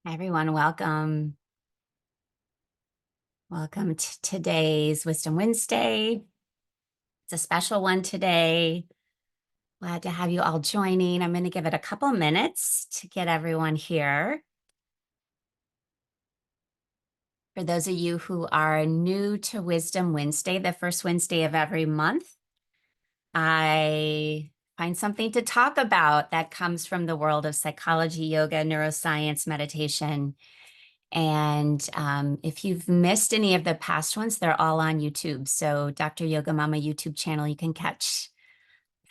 Hi, everyone. Welcome. Welcome to today's Wisdom Wednesday. It's a special one today. Glad to have you all joining. I'm going to give it a couple minutes to get everyone here. For those of you who are new to Wisdom Wednesday, the first Wednesday of every month, I find something to talk about that comes from the world of psychology, yoga, neuroscience, meditation. And if you've missed any of the past ones, they're all on YouTube. So Dr. Yoga Mama YouTube channel, you can catch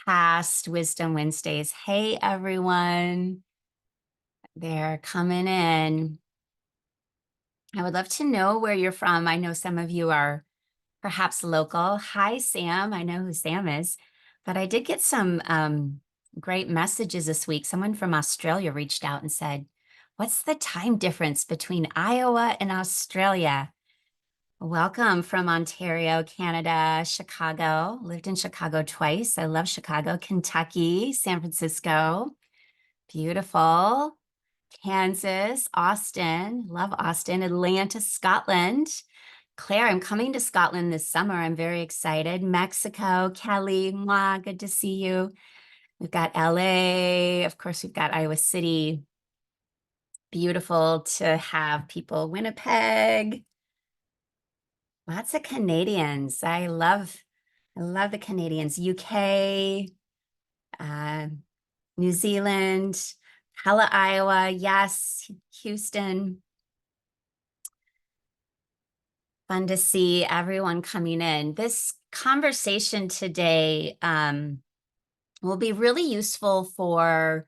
past Wisdom Wednesdays. Hey, everyone. They're coming in. I would love to know where you're from. I know some of you are perhaps local. Hi, Sam. I know who Sam is. But I did get some great messages this week. Someone from Australia reached out and said, "What's the time difference between Iowa and Australia?" Welcome from Ontario, Canada, Chicago. Lived in Chicago twice. I love Chicago, Kentucky, San Francisco. Beautiful. Kansas, Austin. Love Austin. Atlanta, Scotland. Claire, I'm coming to Scotland this summer. I'm very excited. Mexico, Kelly, mwah, good to see you. We've got LA. Of course, we've got Iowa City. Beautiful to have people. Winnipeg. Lots of Canadians. I love the Canadians. UK, New Zealand, Hella, Iowa. Yes, Houston. Fun to see everyone coming in. This conversation today will be really useful for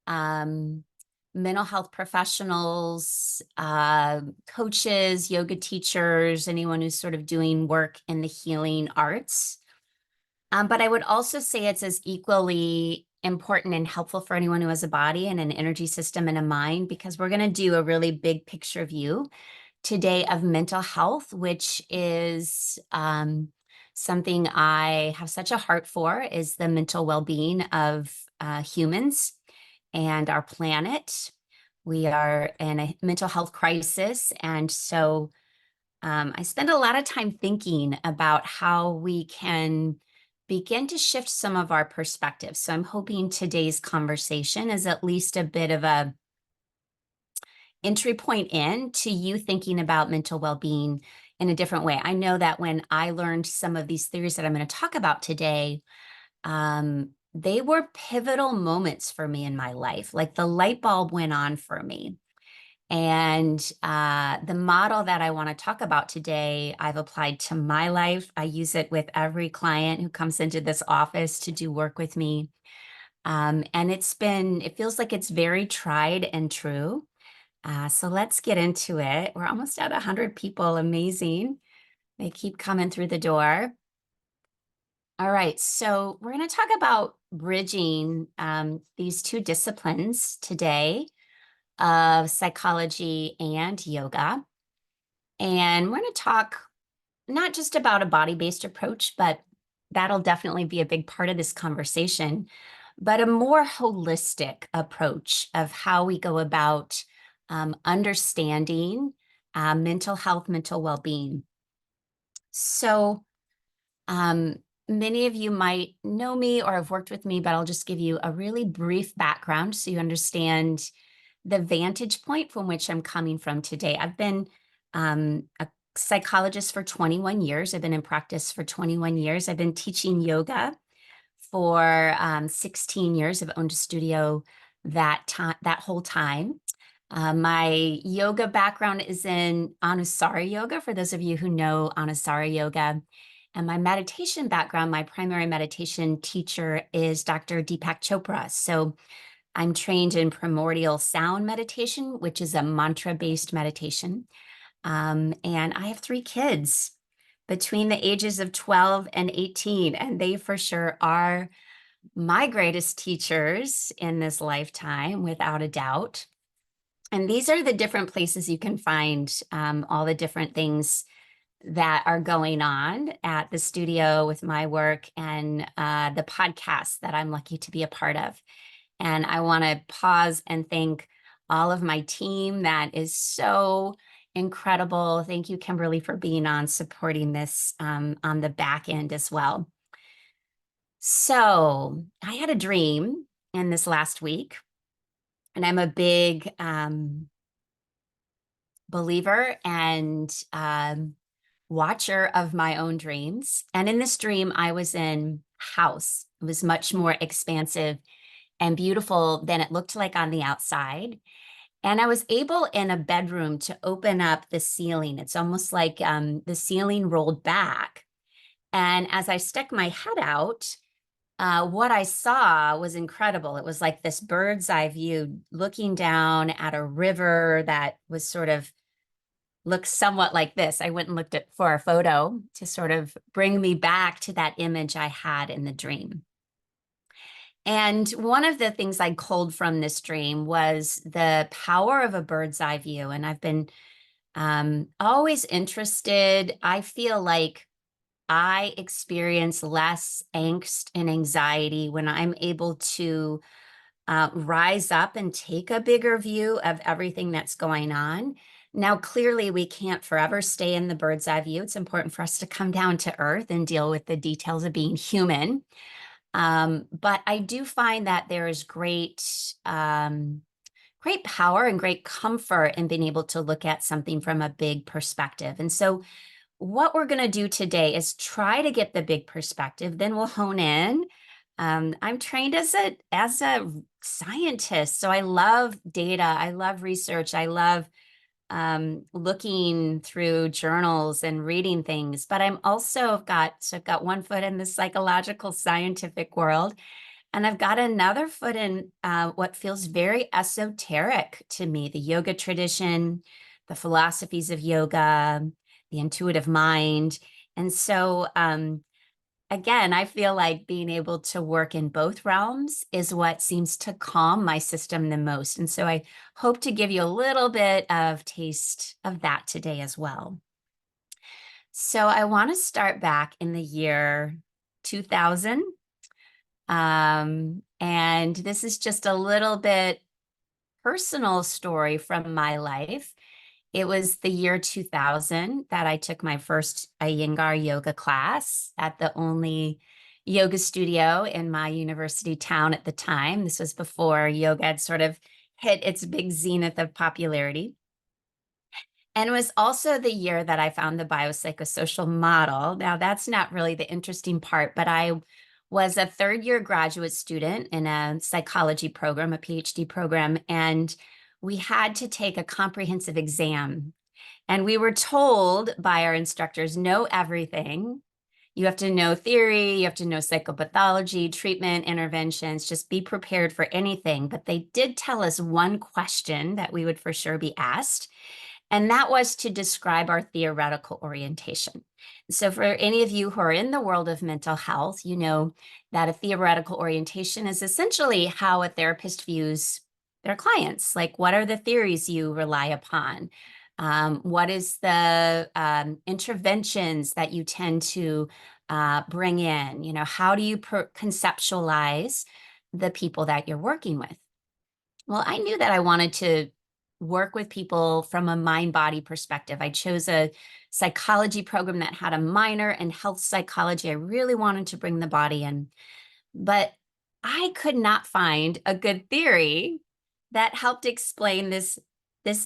mental health professionals, coaches, yoga teachers, anyone who's sort of doing work in the healing arts. But I would also say it's as equally important and helpful for anyone who has a body and an energy system and a mind, because we're going to do a really big picture view today of mental health, which is something I have such a heart for, is the mental well-being of humans and our planet. We are in a mental health crisis. And so I spend a lot of time thinking about how we can begin to shift some of our perspectives. So I'm hoping today's conversation is at least a bit of a entry point in to you thinking about mental well-being in a different way. I know that when I learned some of these theories that I'm going to talk about today, they were pivotal moments for me in my life. Like the light bulb went on for me. And the model that I want to talk about today, I've applied to my life. I use it with every client who comes into this office to do work with me. And it feels like it's very tried and true. So let's get into it. We're almost at 100 people. Amazing. They keep coming through the door. All right, so we're going to talk about bridging these two disciplines today of psychology and yoga. And we're going to talk not just about a body-based approach, but that'll definitely be a big part of this conversation, but a more holistic approach of how we go about understanding mental health, mental well-being. So many of you might know me or have worked with me, but I'll just give you a really brief background so you understand the vantage point from which I'm coming from today. I've been a psychologist for 21 years. I've been in practice for 21 years. I've been teaching yoga for 16 years. I've owned a studio that whole time. My yoga background is in Anusara yoga, for those of you who know Anusara yoga. And my meditation background, my primary meditation teacher is Dr. Deepak Chopra. So I'm trained in primordial sound meditation, which is a mantra-based meditation. And I have 3 kids between the ages of 12 and 18, and they for sure are my greatest teachers in this lifetime, without a doubt. And these are the different places you can find all the different things that are going on at the studio with my work and the podcast that I'm lucky to be a part of. And I want to pause and thank all of my team that is so incredible. Thank you, Kimberly, for being on, supporting this on the back end as well. So I had a dream in this last week, and I'm a big believer and watcher of my own dreams. And in this dream, I was in a house. It was much more expansive and beautiful than it looked like on the outside. And I was able in a bedroom to open up the ceiling. It's almost like the ceiling rolled back. And as I stuck my head out, what I saw was incredible. It was like this bird's eye view looking down at a river that was sort of looks somewhat like this. I went and looked at for a photo to sort of bring me back to that image I had in the dream. And one of the things I culled from this dream was the power of a bird's eye view. And I've been always interested. I feel like I experience less angst and anxiety when I'm able to rise up and take a bigger view of everything that's going on. Now, clearly, we can't forever stay in the bird's eye view. It's important for us to come down to earth and deal with the details of being human. But I do find that there is great power and great comfort in being able to look at something from a big perspective. And so what we're going to do today is try to get the big perspective, then we'll hone in. I'm trained as a scientist, so I love data, I love research, I love looking through journals and reading things, but I've got one foot in the psychological scientific world, and I've got another foot in what feels very esoteric to me, the yoga tradition, the philosophies of yoga, the intuitive mind. And so, again, I feel like being able to work in both realms is what seems to calm my system the most. And so I hope to give you a little bit of taste of that today as well. So I want to start back in the year 2000. And this is just a little bit personal story from my life. It was the year 2000 that I took my first Iyengar yoga class at the only yoga studio in my university town at the time. This was before yoga had sort of hit its big zenith of popularity. And it was also the year that I found the biopsychosocial model. Now, that's not really the interesting part, but I was a third-year graduate student in a psychology program, a PhD program, and we had to take a comprehensive exam. And we were told by our instructors, know everything. You have to know theory, you have to know psychopathology, treatment, interventions, just be prepared for anything. But they did tell us one question that we would for sure be asked. And that was to describe our theoretical orientation. So for any of you who are in the world of mental health, you know that a theoretical orientation is essentially how a therapist views their clients. Like, what are the theories you rely upon? What is the interventions that you tend to bring in? You know, how do you conceptualize the people that you're working with? Well, I knew that I wanted to work with people from a mind-body perspective. I chose a psychology program that had a minor in health psychology. I really wanted to bring the body in, but I could not find a good theory that helped explain this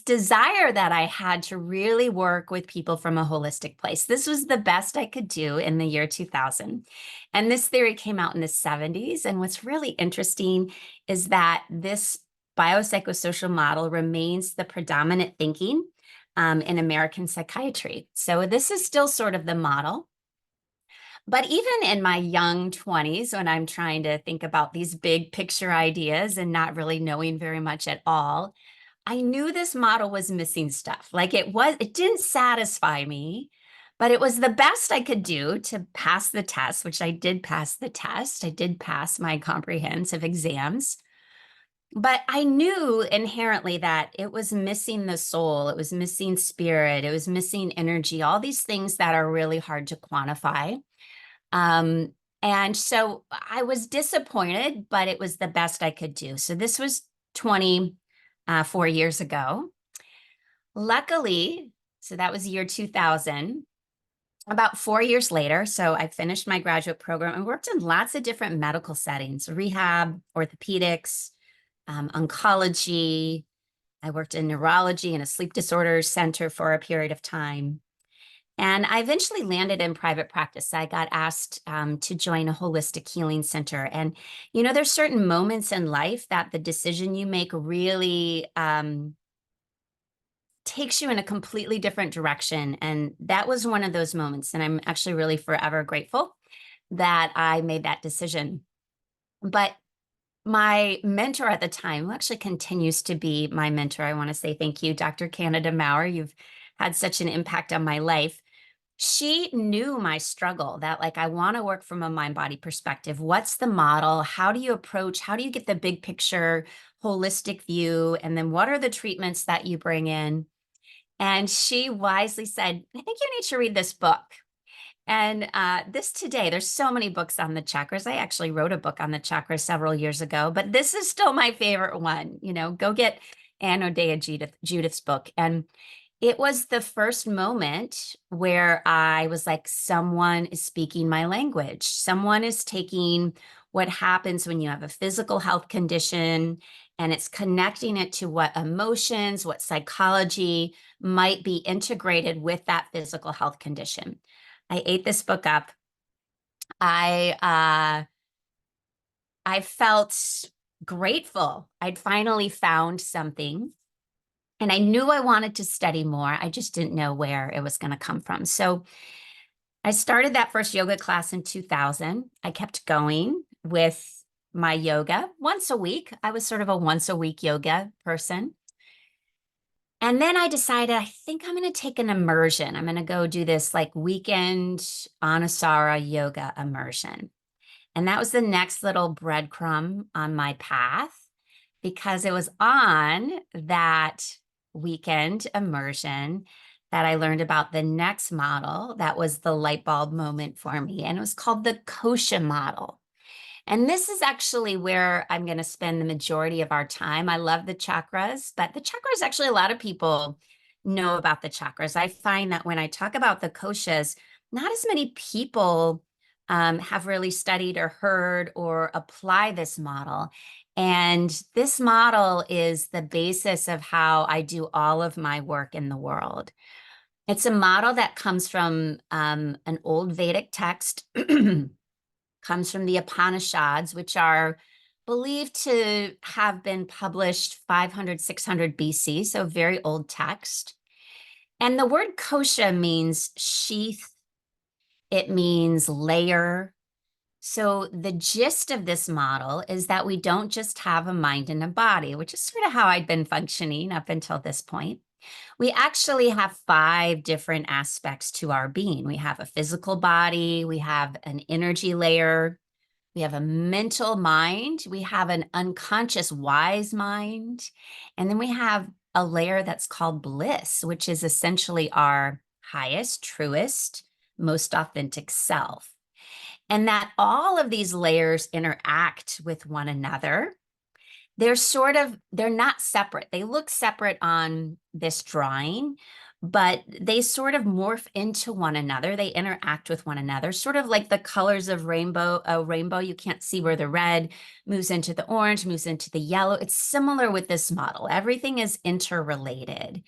desire that I had to really work with people from a holistic place. This was the best I could do in the year 2000. And this theory came out in the 70s. And what's really interesting is that this biopsychosocial model remains the predominant thinking in American psychiatry. So this is still sort of the model. But even in my young 20s, when I'm trying to think about these big picture ideas and not really knowing very much at all, I knew this model was missing stuff. Like it didn't satisfy me, but it was the best I could do to pass the test, which I did pass the test. I did pass my comprehensive exams. But I knew inherently that it was missing the soul, it was missing spirit, it was missing energy, all these things that are really hard to quantify. And so I was disappointed, but it was the best I could do. So this was 20, 4 years ago. Luckily, so that was year 2000. About 4 years later, so I finished my graduate program and worked in lots of different medical settings, rehab, orthopedics, oncology. I worked in neurology and a sleep disorders center for a period of time. And I eventually landed in private practice. I got asked to join a holistic healing center. And, there's certain moments in life that the decision you make really takes you in a completely different direction. And that was one of those moments. And I'm actually really forever grateful that I made that decision. But my mentor at the time, who actually continues to be my mentor, I want to say thank you, Dr. Anandamaya. You've had such an impact on my life. She knew my struggle that, like, I want to work from a mind body perspective. What's the model? How do you approach? How do you get the big picture, holistic view? And then what are the treatments that you bring in? And she wisely said, I think you need to read this book. And this today, there's so many books on the chakras. I actually wrote a book on the chakras several years ago, but this is still my favorite one. Go get Anodea Judith's book. And it was the first moment where I was like, someone is speaking my language. Someone is taking what happens when you have a physical health condition and it's connecting it to what emotions, what psychology might be integrated with that physical health condition. I ate this book up. I felt grateful. I'd finally found something. And I knew I wanted to study more. I just didn't know where it was going to come from. So I started that first yoga class in 2000. I kept going with my yoga once a week. I was sort of a once a week yoga person. And then I decided, I think I'm going to take an immersion. I'm going to go do this like weekend Anusara yoga immersion. And that was the next little breadcrumb on my path, because it was on that weekend immersion that I learned about the next model that was the light bulb moment for me. And it was called the Kosha Model. And this is actually where I'm going to spend the majority of our time. I love the chakras, but the chakras, actually, a lot of people know about the chakras. I find that when I talk about the koshas, not as many people have really studied or heard or apply this model. And this model is the basis of how I do all of my work in the world. It's a model that comes from an old Vedic text, comes from the Upanishads, which are believed to have been published 500, 600 BC, so very old text. And the word kosha means sheath. It means layer. So the gist of this model is that we don't just have a mind and a body, which is sort of how I'd been functioning up until this point. We actually have 5 different aspects to our being. We have a physical body, we have an energy layer, we have a mental mind, we have an unconscious wise mind, and then we have a layer that's called bliss, which is essentially our highest, truest, most authentic self. And that all of these layers interact with one another. They're not separate. They look separate on this drawing, but they sort of morph into one another. They interact with one another, sort of like the colors of a rainbow. You can't see where the red moves into the orange, moves into the yellow. It's similar with this model. Everything is interrelated.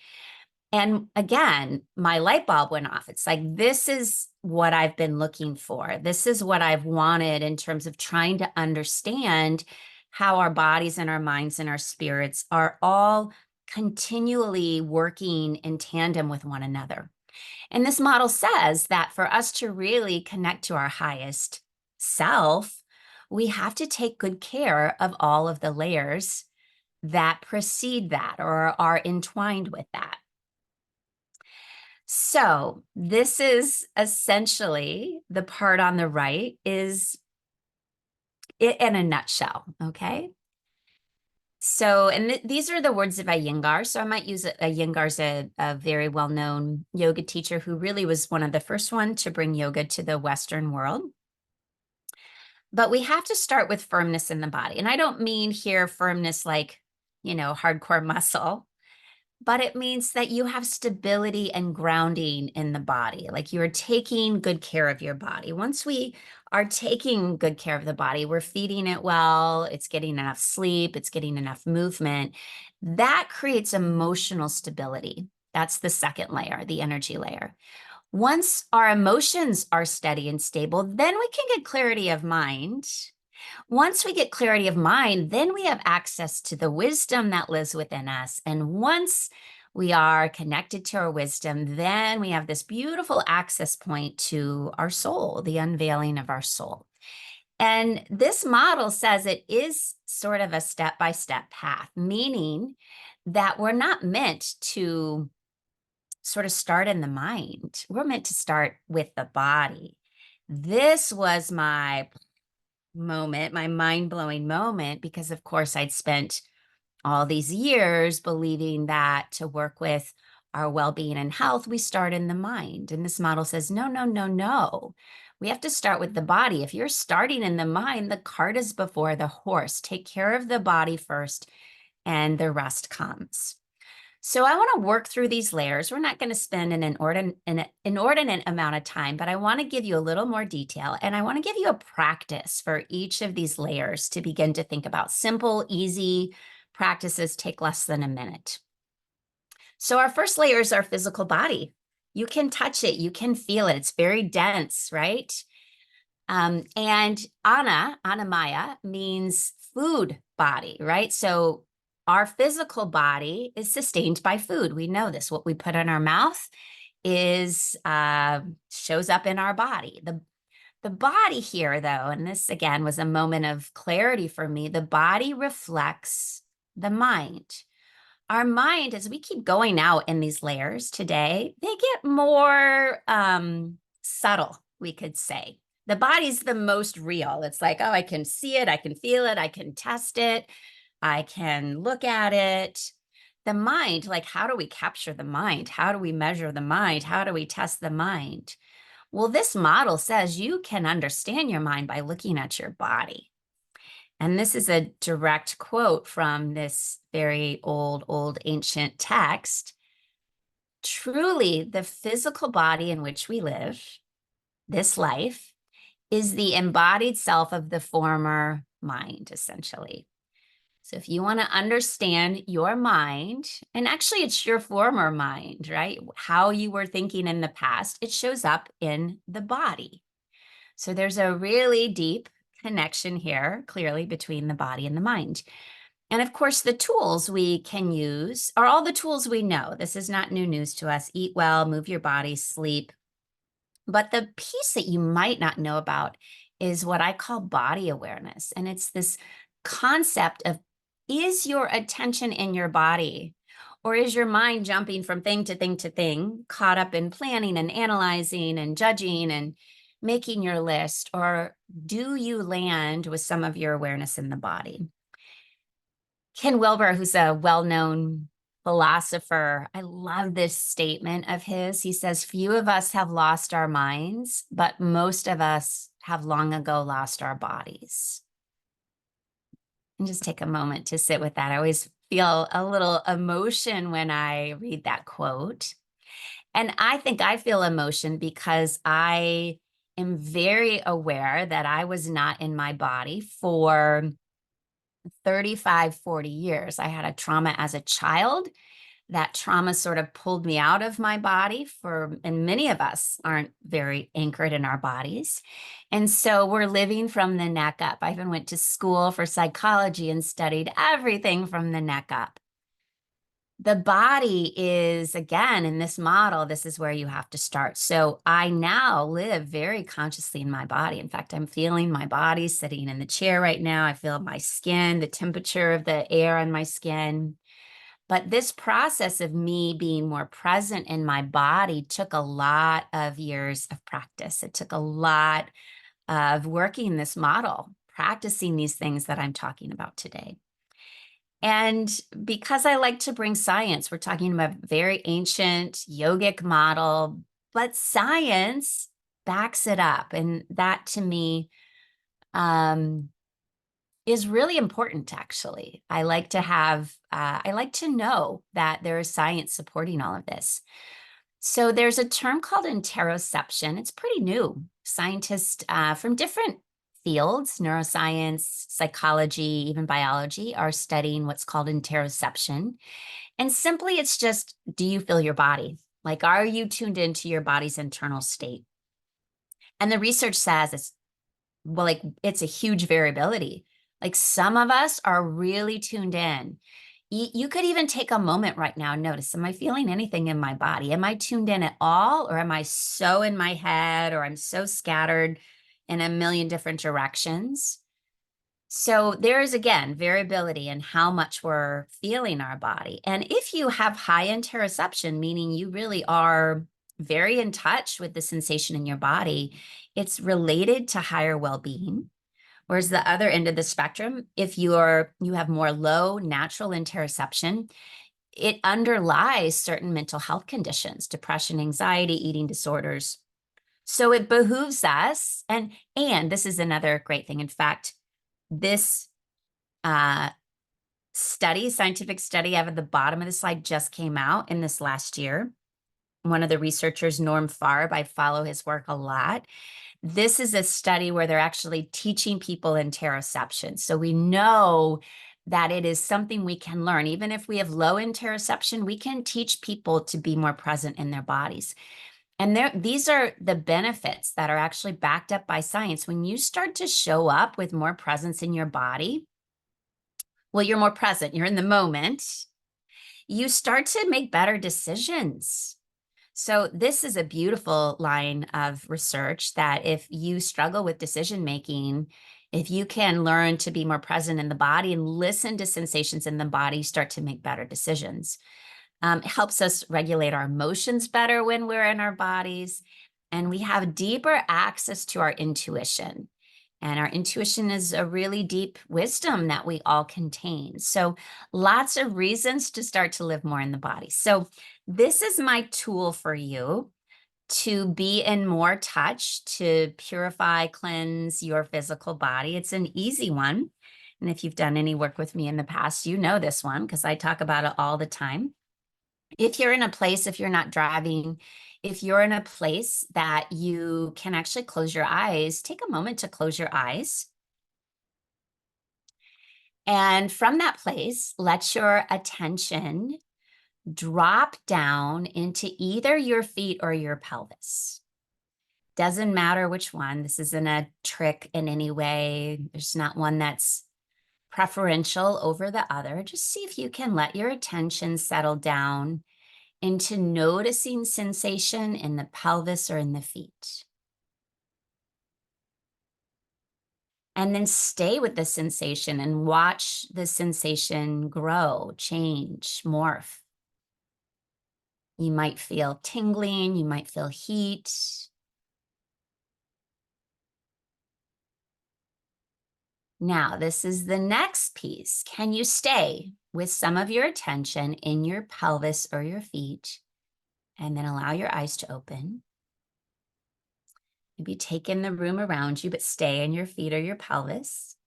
And again, my light bulb went off. It's like, this is what I've been looking for. This is what I've wanted in terms of trying to understand how our bodies and our minds and our spirits are all continually working in tandem with one another. And this model says that for us to really connect to our highest self, we have to take good care of all of the layers that precede that or are entwined with that. So this is essentially the part on the right is it in a nutshell, okay? So, and these are the words of Iyengar. So I might use Iyengar's a very well-known yoga teacher who really was one of the first one to bring yoga to the Western world. But we have to start with firmness in the body. And I don't mean here firmness like hardcore muscle, but it means that you have stability and grounding in the body. Like you are taking good care of your body. Once we are taking good care of the body, we're feeding it well, it's getting enough sleep, it's getting enough movement. That creates emotional stability. That's the second layer, the energy layer. Once our emotions are steady and stable, then we can get clarity of mind. Once we get clarity of mind, then we have access to the wisdom that lives within us. And once we are connected to our wisdom, then we have this beautiful access point to our soul, the unveiling of our soul. And this model says it is sort of a step-by-step path, meaning that we're not meant to sort of start in the mind. We're meant to start with the body. This was my moment, my mind-blowing moment, because of course I'd spent all these years believing that to work with our well-being and health, we start in the mind. And this model says, no, no, no, no. We have to start with the body. If you're starting in the mind, the cart is before the horse. Take care of the body first, and the rest comes. So I want to work through these layers. We're not going to spend an inordinate amount of time, but I want to give you a little more detail, and I want to give you a practice for each of these layers to begin to think about. Simple, easy practices take less than a minute. So our first layer is our physical body. You can touch it. You can feel it. It's very dense, right? And Annamaya means food body, right? So our physical body is sustained by food. We know this. What we put in our mouth is shows up in our body. The body here, though, and this again was a moment of clarity for me, the body reflects the mind. Our mind, as we keep going out in these layers today, they get more subtle, we could say. The body's the most real. It's like, oh, I can see it, I can feel it, I can test it, I can look at it. The mind, like, how do we capture the mind? How do we measure the mind? How do we test the mind? Well, this model says you can understand your mind by looking at your body. And this is a direct quote from this very old ancient text. Truly, the physical body in which we live, this life, is the embodied self of the former mind, essentially. So if you want to understand your mind, and actually it's your former mind, right? How you were thinking in the past, it shows up in the body. So there's a really deep connection here, clearly, between the body and the mind. And of course, the tools we can use are all the tools we know. This is not new news to us. Eat well, move your body, sleep. But the piece that you might not know about is what I call body awareness. And it's this concept of, is your attention in your body? Or is your mind jumping from thing to thing to thing, caught up in planning and analyzing and judging and making your list? Or do you land with some of your awareness in the body? Ken Wilber, who's a well-known philosopher, I love this statement of his. He says, few of us have lost our minds, but most of us have long ago lost our bodies. And just take a moment to sit with that. I always feel a little emotion when I read that quote. And I think I feel emotion because I am very aware that I was not in my body for 35, 40 years. I had a trauma as a child. That trauma sort of pulled me out of my body and many of us aren't very anchored in our bodies. And so we're living from the neck up. I even went to school for psychology and studied everything from the neck up. The body is, again, in this model, this is where you have to start. So I now live very consciously in my body. In fact, I'm feeling my body sitting in the chair right now. I feel my skin, the temperature of the air on my skin. But this process of me being more present in my body took a lot of years of practice. It took a lot of working this model, practicing these things that I'm talking about today. And because I like to bring science, we're talking about a very ancient yogic model, but science backs it up. And that to me is really important, actually. I like to know that there is science supporting all of this. So there's a term called interoception. It's pretty new. Scientists from different fields, neuroscience, psychology, even biology, are studying what's called interoception. And simply, it's just, do you feel your body? Like, are you tuned into your body's internal state? And the research says it's a huge variability. Like some of us are really tuned in. You could even take a moment right now and notice, am I feeling anything in my body? Am I tuned in at all? Or am I so in my head, or I'm so scattered in a million different directions? So there is, again, variability in how much we're feeling our body. And if you have high interoception, meaning you really are very in touch with the sensation in your body, it's related to higher well-being. Whereas the other end of the spectrum, if you have more low natural interoception, it underlies certain mental health conditions, depression, anxiety, eating disorders. So it behooves us, and this is another great thing. In fact, this scientific study out of the bottom of the slide just came out in this last year. One of the researchers, Norm Farb, I follow his work a lot. This is a study where they're actually teaching people interoception. So we know that it is something we can learn. Even if we have low interoception, we can teach people to be more present in their bodies. And these are the benefits that are actually backed up by science. When you start to show up with more presence in your body, well, you're more present, you're in the moment, you start to make better decisions. So this is a beautiful line of research that if you struggle with decision making, if you can learn to be more present in the body and listen to sensations in the body, start to make better decisions. It helps us regulate our emotions better when we're in our bodies, and we have deeper access to our intuition. And our intuition is a really deep wisdom that we all contain. So lots of reasons to start to live more in the body. So this is my tool for you to be in more touch, to purify, cleanse your physical body. It's an easy one. And if you've done any work with me in the past, you know this one because I talk about it all the time. If you're in a place, if you're not driving, if you're in a place that you can actually close your eyes, take a moment to close your eyes. And from that place, let your attention drop down into either your feet or your pelvis. Doesn't matter which one. This isn't a trick in any way. There's not one that's preferential over the other. Just see if you can let your attention settle down into noticing sensation in the pelvis or in the feet. And then stay with the sensation and watch the sensation grow, change, morph. You might feel tingling, you might feel heat. Now, this is the next piece. Can you stay with some of your attention in your pelvis or your feet, and then allow your eyes to open? Maybe take in the room around you, but stay in your feet or your pelvis.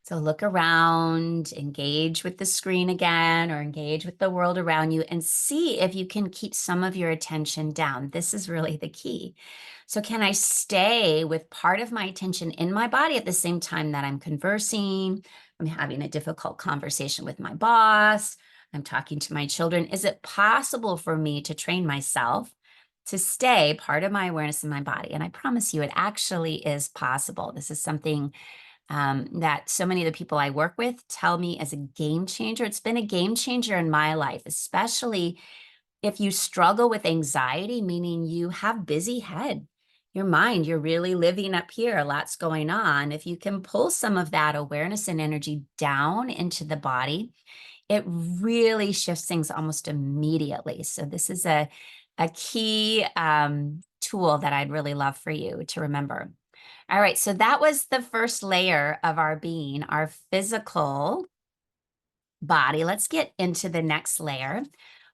So look around, engage with the screen again, or engage with the world around you, and see if you can keep some of your attention down. This is really the key. So can I stay with part of my attention in my body at the same time that I'm conversing? I'm having a difficult conversation with my boss. I'm talking to my children. Is it possible for me to train myself to stay part of my awareness in my body? And I promise you, it actually is possible. This is something that so many of the people I work with tell me as a game changer. It's been a game changer in my life, especially if you struggle with anxiety, meaning you have busy head, your mind, you're really living up here, a lot's going on. If you can pull some of that awareness and energy down into the body, it really shifts things almost immediately. So this is a key tool that I'd really love for you to remember. All right, so that was the first layer of our being, our physical body. Let's get into the next layer,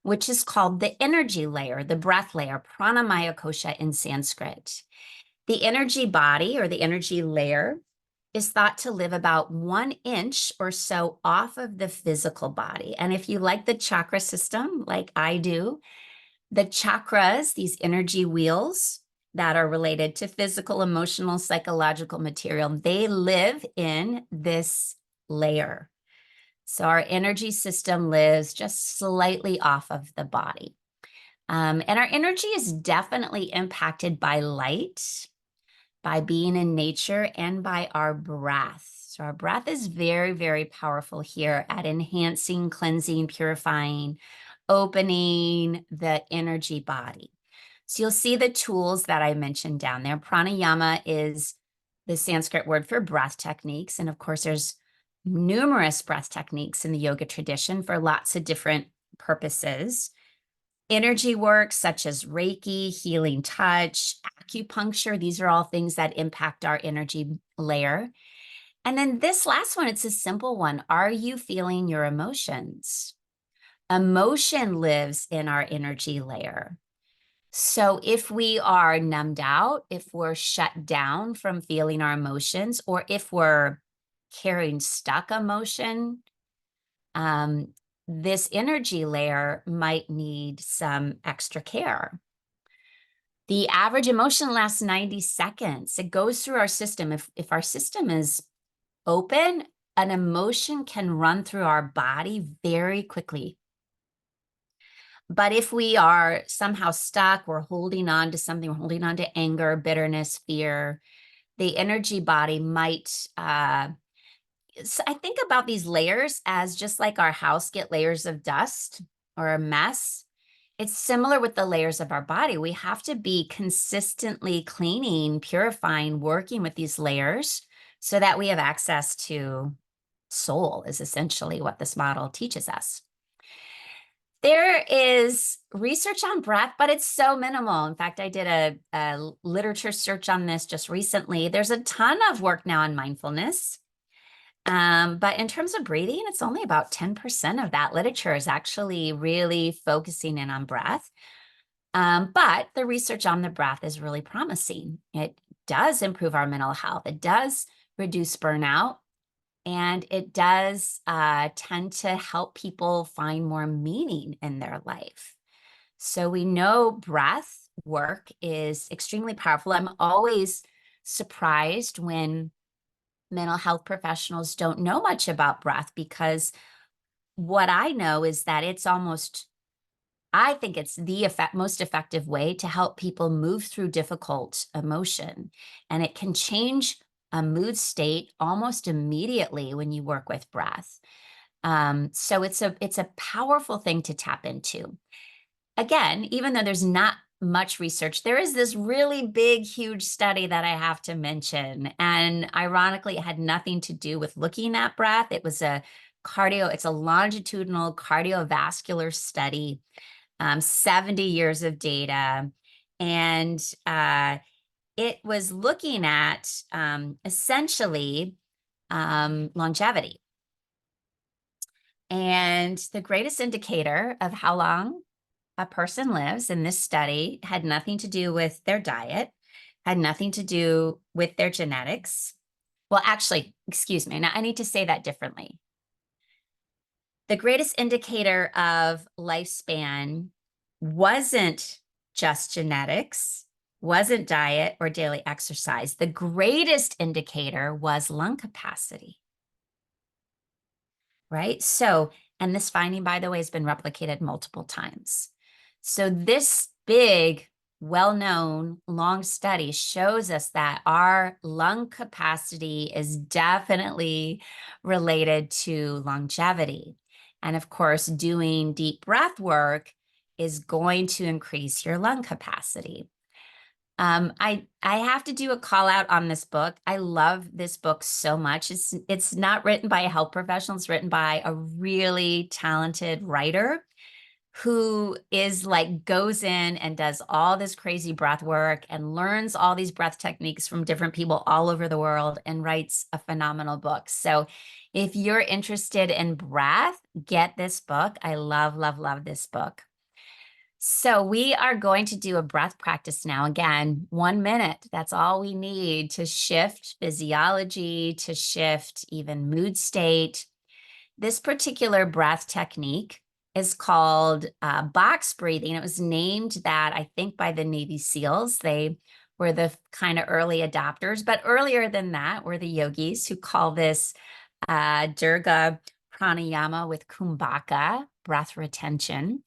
which is called the energy layer, the breath layer, Pranamaya Kosha in Sanskrit. The energy body or the energy layer is thought to live about 1 inch or so off of the physical body. And if you like the chakra system, like I do, the chakras, these energy wheels that are related to physical, emotional, psychological material, they live in this layer. So our energy system lives just slightly off of the body. And our energy is definitely impacted by light, by being in nature, and by our breath. So our breath is very, very powerful here at enhancing, cleansing, purifying, opening the energy body. So you'll see the tools that I mentioned down there. Pranayama is the Sanskrit word for breath techniques. And of course, there's numerous breath techniques in the yoga tradition for lots of different purposes. Energy work such as Reiki, healing touch, acupuncture, these are all things that impact our energy layer. And then this last one, it's a simple one. Are you feeling your emotions? Emotion lives in our energy layer. So if we are numbed out, if we're shut down from feeling our emotions, or if we're carrying stuck emotion, this energy layer might need some extra care. The average emotion lasts 90 seconds. It goes through our system. If our system is open, an emotion can run through our body very quickly. But if we are somehow stuck, we're holding on to something, we're holding on to anger, bitterness, fear, the energy body might, so I think about these layers as just like our house get layers of dust or a mess. It's similar with the layers of our body. We have to be consistently cleaning, purifying, working with these layers so that we have access to soul, is essentially what this model teaches us. There is research on breath, but it's so minimal. In fact, I did a literature search on this just recently. There's a ton of work now on mindfulness. But in terms of breathing, it's only about 10% of that literature is actually really focusing in on breath. But the research on the breath is really promising. It does improve our mental health. It does reduce burnout. And it does tend to help people find more meaning in their life. So we know breath work is extremely powerful. I'm always surprised when mental health professionals don't know much about breath, because what I know is that I think it's the most effective way to help people move through difficult emotion. And it can change a mood state almost immediately when you work with breath. So it's a powerful thing to tap into. Again, even though there's not much research, there is this really big, huge study that I have to mention. And ironically, it had nothing to do with looking at breath. It's a longitudinal cardiovascular study, 70 years of data. And it was looking at essentially longevity. And the greatest indicator of how long a person lives in this study had nothing to do with their diet, had nothing to do with their genetics. Well, actually, excuse me. Now I need to say that differently. The greatest indicator of lifespan wasn't just genetics, wasn't diet or daily exercise. The greatest indicator was lung capacity, right? So, and this finding, by the way, has been replicated multiple times. So this big, well-known, long study shows us that our lung capacity is definitely related to longevity. And of course, doing deep breath work is going to increase your lung capacity. I have to do a call out on this book. I love this book so much. It's not written by a health professional. It's written by a really talented writer who is goes in and does all this crazy breath work and learns all these breath techniques from different people all over the world and writes a phenomenal book. So if you're interested in breath, get this book. I love, love, love this book. So we are going to do a breath practice now. Again, 1 minute. That's all we need to shift physiology, to shift even mood state. This particular breath technique is called box breathing. It was named that, I think, by the Navy SEALs. They were the kind of early adopters, but earlier than that were the yogis who call this Durga pranayama with kumbhaka, breath retention.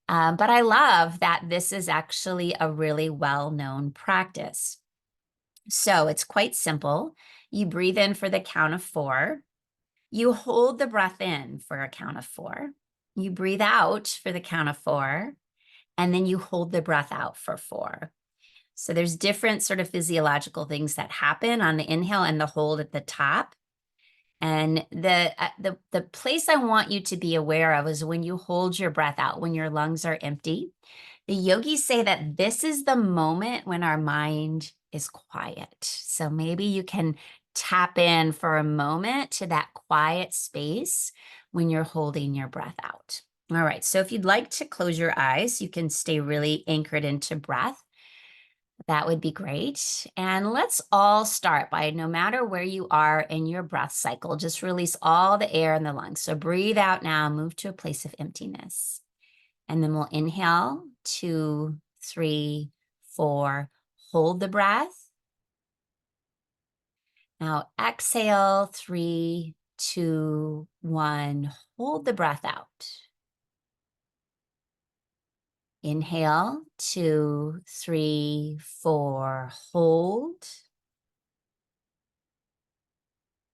But I love that this is actually a really well-known practice. So it's quite simple. You breathe in for the count of 4. You hold the breath in for a count of 4. You breathe out for the count of 4, and then you hold the breath out for 4. So there's different sort of physiological things that happen on the inhale and the hold at the top. And the place I want you to be aware of is when you hold your breath out, when your lungs are empty. The yogis say that this is the moment when our mind is quiet. So maybe you can tap in for a moment to that quiet space when you're holding your breath out. All right, so if you'd like to close your eyes, you can stay really anchored into breath. That would be great. And let's all start by, no matter where you are in your breath cycle, just release all the air in the lungs. So breathe out now, move to a place of emptiness. And then we'll inhale, 2, 3, 4, hold the breath. Now exhale, 3, 2, 1, hold the breath out. Inhale, 2, 3, 4, hold.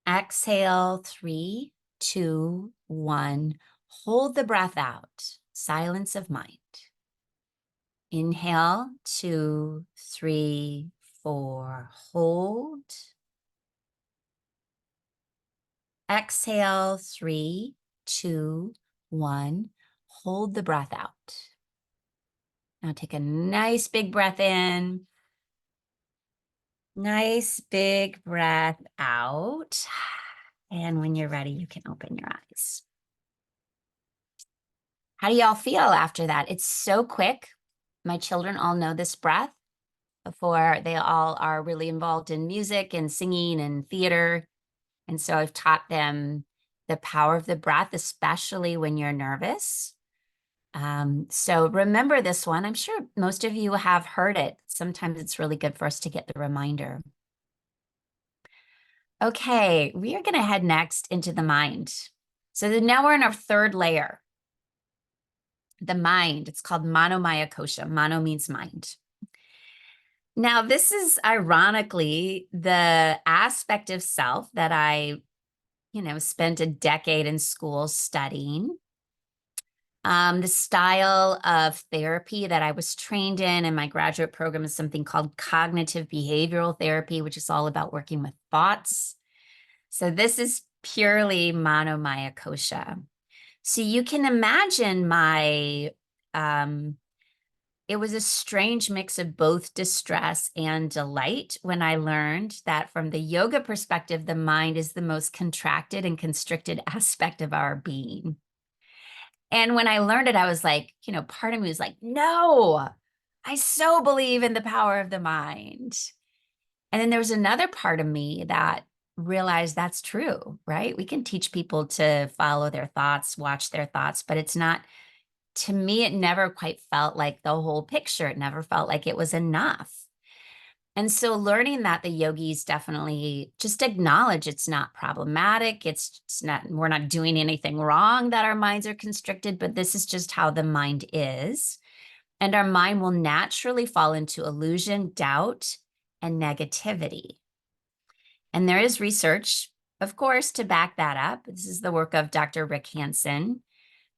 Exhale, 3, 2, 1, hold the breath out. Silence of mind. Inhale, 2, 3, 4, hold. Exhale, 3, 2, 1, hold the breath out. Now take a nice big breath in. Nice big breath out. And when you're ready, you can open your eyes. How do y'all feel after that? It's so quick. My children all know this breath before they all are really involved in music and singing and theater. And so I've taught them the power of the breath, especially when you're nervous. So remember this one. I'm sure most of you have heard it. Sometimes it's really good for us to get the reminder. Okay, we are going to head next into the mind. So now we're in our third layer. The mind, it's called Manomaya Kosha. Mano means mind. Now, this is ironically the aspect of self that I, spent a decade in school studying. The style of therapy that I was trained in my graduate program is something called cognitive behavioral therapy, which is all about working with thoughts. So this is purely Manomaya Kosha. So you can imagine it was a strange mix of both distress and delight when I learned that from the yoga perspective, the mind is the most contracted and constricted aspect of our being. And when I learned it, I was like, part of me was like, no, I so believe in the power of the mind. And then there was another part of me that realized that's true, right? We can teach people to follow their thoughts, watch their thoughts, but it's not, to me, it never quite felt like the whole picture. It never felt like it was enough. And so learning that, the yogis definitely just acknowledge it's not problematic. It's not, we're not doing anything wrong that our minds are constricted, but this is just how the mind is. And our mind will naturally fall into illusion, doubt, and negativity. And there is research, of course, to back that up. This is the work of Dr. Rick Hanson.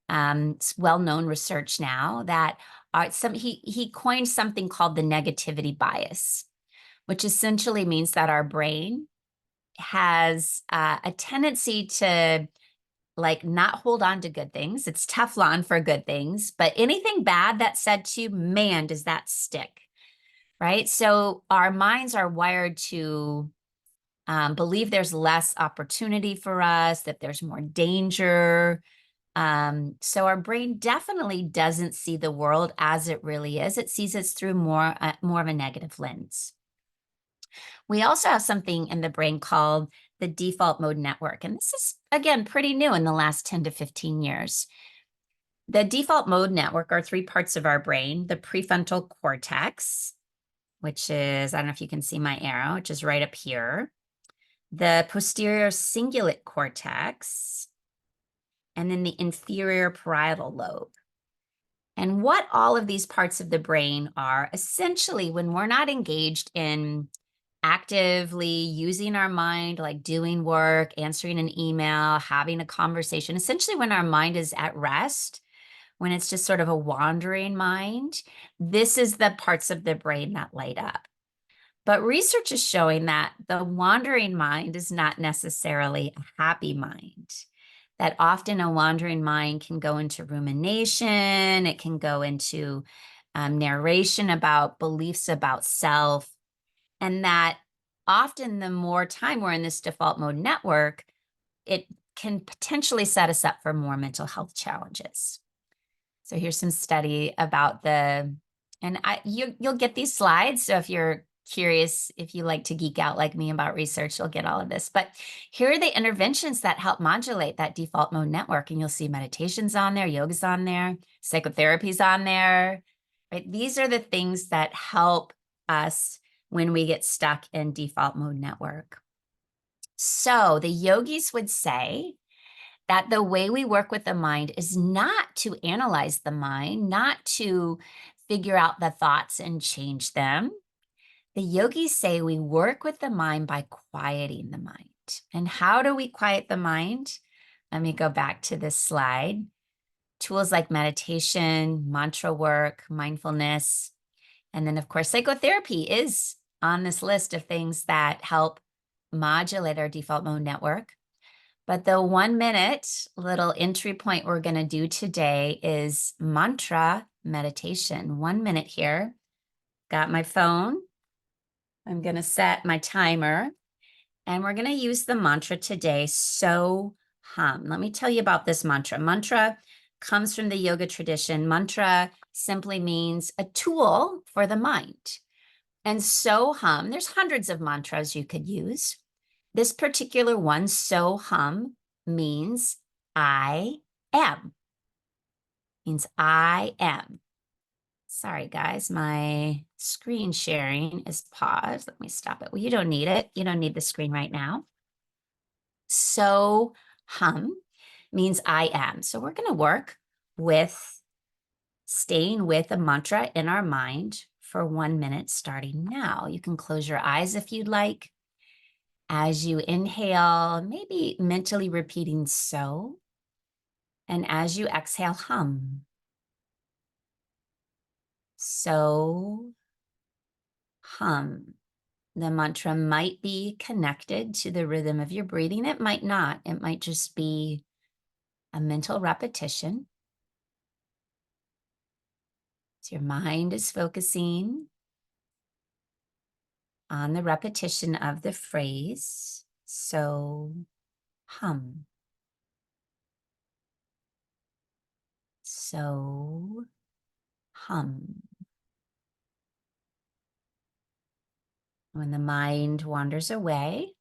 It's well-known research now that he coined something called the negativity bias, which essentially means that our brain has a tendency to not hold on to good things. It's Teflon for good things, but anything bad that's said to you, man, does that stick, right? So our minds are wired to believe there's less opportunity for us, that there's more danger, So our brain definitely doesn't see the world as it really is. It sees it through more of a negative lens. We also have something in the brain called the default mode network. And this is, again, pretty new in the last 10 to 15 years. The default mode network are three parts of our brain: the prefrontal cortex, which is, I don't know if you can see my arrow, which is right up here, the posterior cingulate cortex, and then the inferior parietal lobe. And what all of these parts of the brain are, essentially, when we're not engaged in actively using our mind, like doing work, answering an email, having a conversation, essentially when our mind is at rest, when it's just sort of a wandering mind, this is the parts of the brain that light up. But research is showing that the wandering mind is not necessarily a happy mind, that often a wandering mind can go into rumination, it can go into narration about beliefs about self, and that often the more time we're in this default mode network, it can potentially set us up for more mental health challenges. So here's some study about you'll get these slides. So if you're curious, if you like to geek out like me about research, you'll get all of this. But here are the interventions that help modulate that default mode network. And you'll see meditations on there, yoga's on there, psychotherapy's on there, right? These are the things that help us when we get stuck in default mode network. So the yogis would say that the way we work with the mind is not to analyze the mind, not to figure out the thoughts and change them. The yogis say we work with the mind by quieting the mind. And how do we quiet the mind? Let me go back to this slide. Tools like meditation, mantra work, mindfulness, and then, of course, psychotherapy is on this list of things that help modulate our default mode network. But the 1 minute little entry point we're going to do today is mantra meditation. 1 minute here. Got my phone. I'm going to set my timer. And we're going to use the mantra today, So Hum. Let me tell you about this mantra. Mantra comes from the yoga tradition. Mantra simply means a tool for the mind. And So Hum, there's hundreds of mantras you could use. This particular one, So Hum, means I am. Means I am. Sorry, guys, my screen sharing is paused. Let me stop it. Well, you don't need it. You don't need the screen right now. So Hum means I am. So we're going to work with staying with a mantra in our mind for 1 minute starting now. You can close your eyes if you'd like. As you inhale, maybe mentally repeating so. And as you exhale, hum. So hum. The mantra might be connected to the rhythm of your breathing. It might not. It might just be a mental repetition. So your mind is focusing on the repetition of the phrase, so hum. So hum. When the mind wanders away,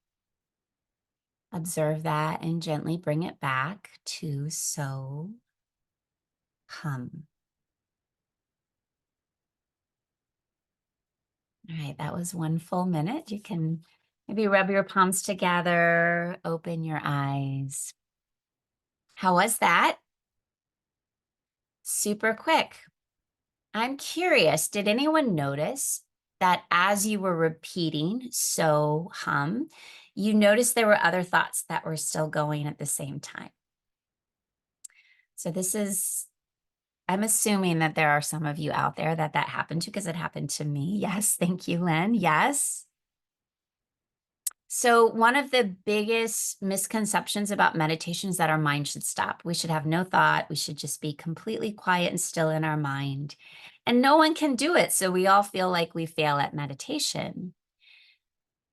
observe that and gently bring it back to so hum. All right, that was 1 full minute. You can maybe rub your palms together, open your eyes. How was that? Super quick. I'm curious, did anyone notice that as you were repeating so hum, you noticed there were other thoughts that were still going at the same time? So this is, I'm assuming that there are some of you out there that happened to, because it happened to me. Yes, thank you, Lynn. Yes. So one of the biggest misconceptions about meditation is that our mind should stop. We should have no thought. We should just be completely quiet and still in our mind. And no one can do it. So we all feel like we fail at meditation.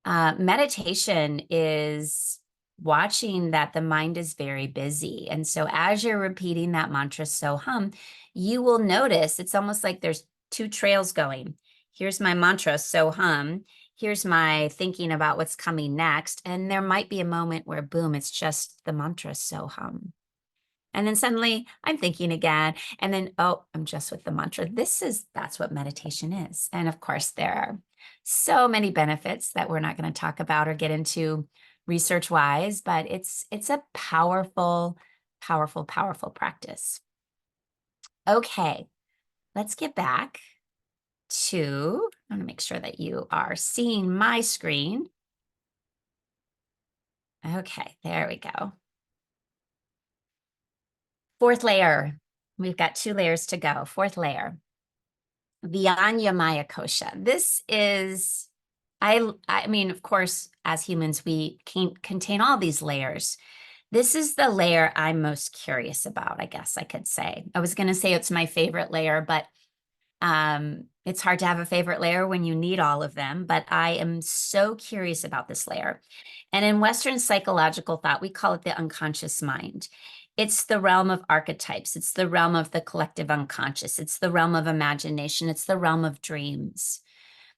Meditation is watching that the mind is very busy. And so as you're repeating that mantra, so hum, you will notice it's almost like there's two trails going. Here's my mantra, so hum. Here's my thinking about what's coming next. And there might be a moment where, boom, it's just the mantra, so hum. And then suddenly I'm thinking again, and then, oh, I'm just with the mantra. That's what meditation is. And of course, there are so many benefits that we're not going to talk about or get into research wise, but it's a powerful, powerful, powerful practice. Okay, let's get back to, I want to make sure that you are seeing my screen. Okay, there we go. Fourth layer. We've got 2 layers to go. Fourth layer. Vigyanamaya kosha. This is, I mean, of course, as humans, we can contain all these layers. This is the layer I'm most curious about, I guess I could say. I was going to say it's my favorite layer, but it's hard to have a favorite layer when you need all of them, but I am so curious about this layer. And in Western psychological thought, we call it the unconscious mind. It's the realm of archetypes. It's the realm of the collective unconscious. It's the realm of imagination. It's the realm of dreams.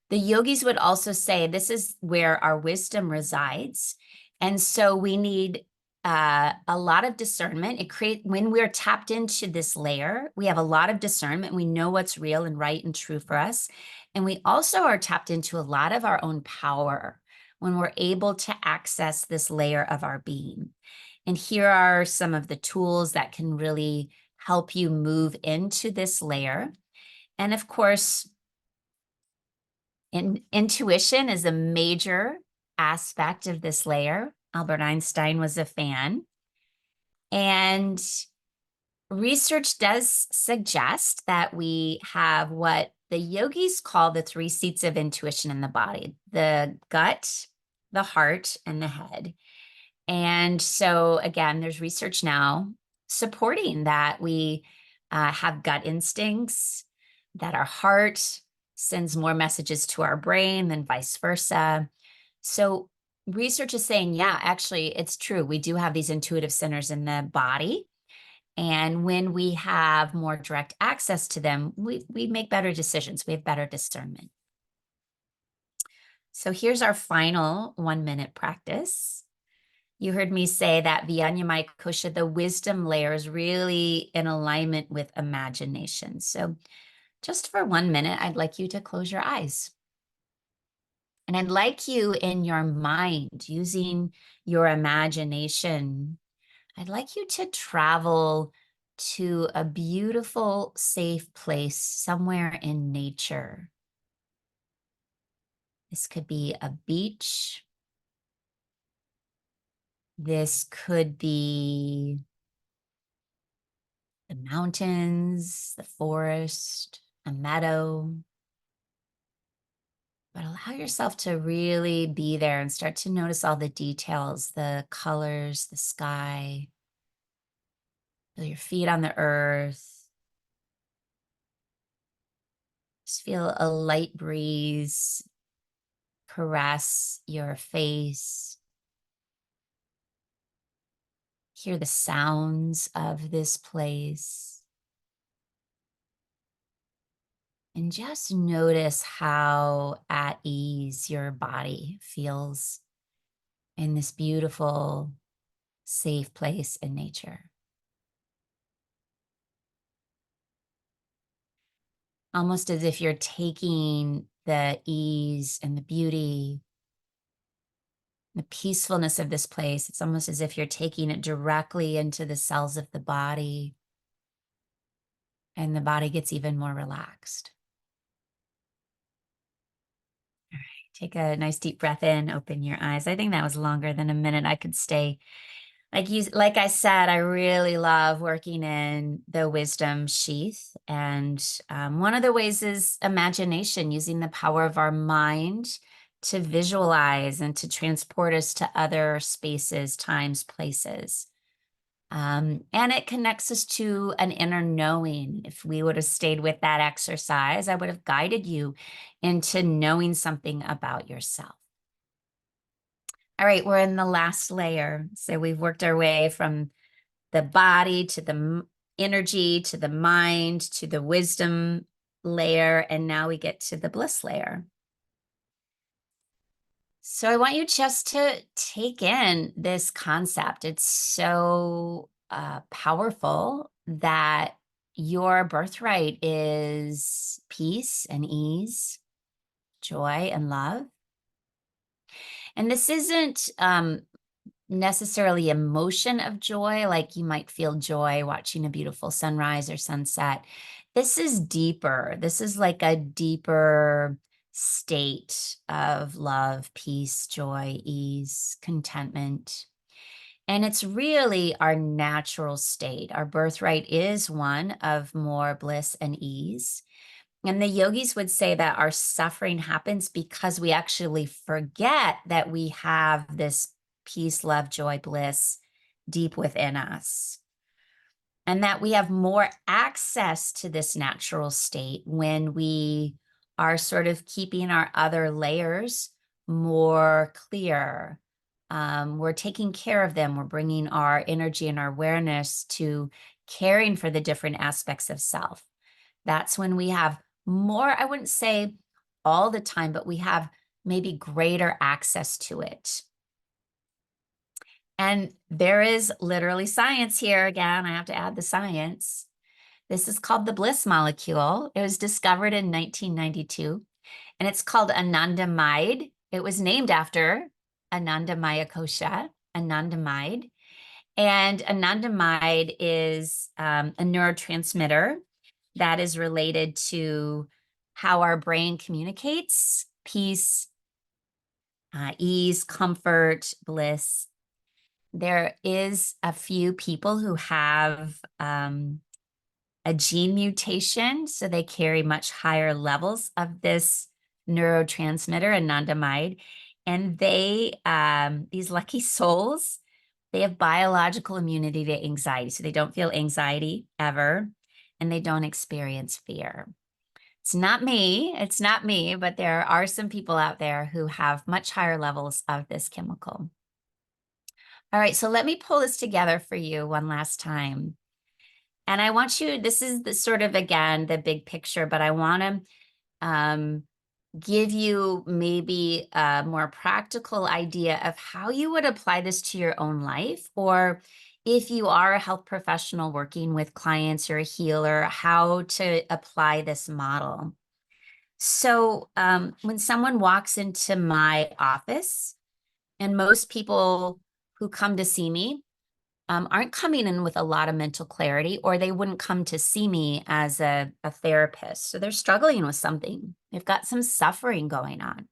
The yogis would also say this is where our wisdom resides. And so we need a lot of discernment. When we're tapped into this layer, we have a lot of discernment. We know what's real and right and true for us. And we also are tapped into a lot of our own power when we're able to access this layer of our being. And here are some of the tools that can really help you move into this layer. And of course, intuition is a major aspect of this layer. Albert Einstein was a fan. And research does suggest that we have what the yogis call the 3 seats of intuition in the body: the gut, the heart, and the head. And so again, there's research now supporting that we have gut instincts, that our heart sends more messages to our brain than vice versa. So research is saying, yeah, actually, it's true. We do have these intuitive centers in the body. And when we have more direct access to them, we make better decisions. We have better discernment. So here's our final 1-minute practice. You heard me say that Vigyanamaya kosha, the wisdom layer, is really in alignment with imagination. So just for 1 minute, I'd like you to close your eyes. And I'd like you in your mind, using your imagination, I'd like you to travel to a beautiful, safe place somewhere in nature. This could be a beach. This could be the mountains, the forest, a meadow. But allow yourself to really be there and start to notice all the details, the colors, the sky. Feel your feet on the earth. Just feel a light breeze caress your face. Hear the sounds of this place. And just notice how at ease your body feels in this beautiful, safe place in nature. Almost as if you're taking the ease and the beauty, the peacefulness of this place. It's almost as if you're taking it directly into the cells of the body, and the body gets even more relaxed. All right, take a nice deep breath in, open your eyes. I think that was longer than a minute. I could stay. Like I said, I really love working in the wisdom sheath. And one of the ways is imagination, using the power of our mind to visualize and to transport us to other spaces, times, places. And it connects us to an inner knowing. If we would have stayed with that exercise, I would have guided you into knowing something about yourself. All right, we're in the last layer. So we've worked our way from the body to the energy to the mind to the wisdom layer, and now we get to the bliss layer. So I want you just to take in this concept. It's so powerful that your birthright is peace and ease, joy and love. And this isn't necessarily emotion of joy, like you might feel joy watching a beautiful sunrise or sunset. This is deeper. This is like a deeper state of love, peace, joy, ease, contentment. And it's really our natural state. Our birthright is one of more bliss and ease. And the yogis would say that our suffering happens because we actually forget that we have this peace, love, joy, bliss deep within us. And that we have more access to this natural state when we are sort of keeping our other layers more clear. We're taking care of them. We're bringing our energy and our awareness to caring for the different aspects of self. That's when we have more, I wouldn't say all the time, but we have maybe greater access to it. And there is literally science here. Again, I have to add the science. This is called the Bliss molecule. It was discovered in 1992, and it's called Anandamide. It was named after Anandamaya Kosha, Anandamide. And Anandamide is a neurotransmitter that is related to how our brain communicates peace, ease, comfort, bliss. There is a few people who have a gene mutation, so they carry much higher levels of this neurotransmitter, anandamide. And they, these lucky souls, they have biological immunity to anxiety. So they don't feel anxiety ever, and they don't experience fear. It's not me, but there are some people out there who have much higher levels of this chemical. All right, so let me pull this together for you one last time. And I want you, this is the sort of, again, the big picture, but I want to give you maybe a more practical idea of how you would apply this to your own life, or if you are a health professional working with clients or a healer, how to apply this model. So when someone walks into my office, and most people who come to see me aren't coming in with a lot of mental clarity, or they wouldn't come to see me as a therapist. So they're struggling with something. They've got some suffering going on.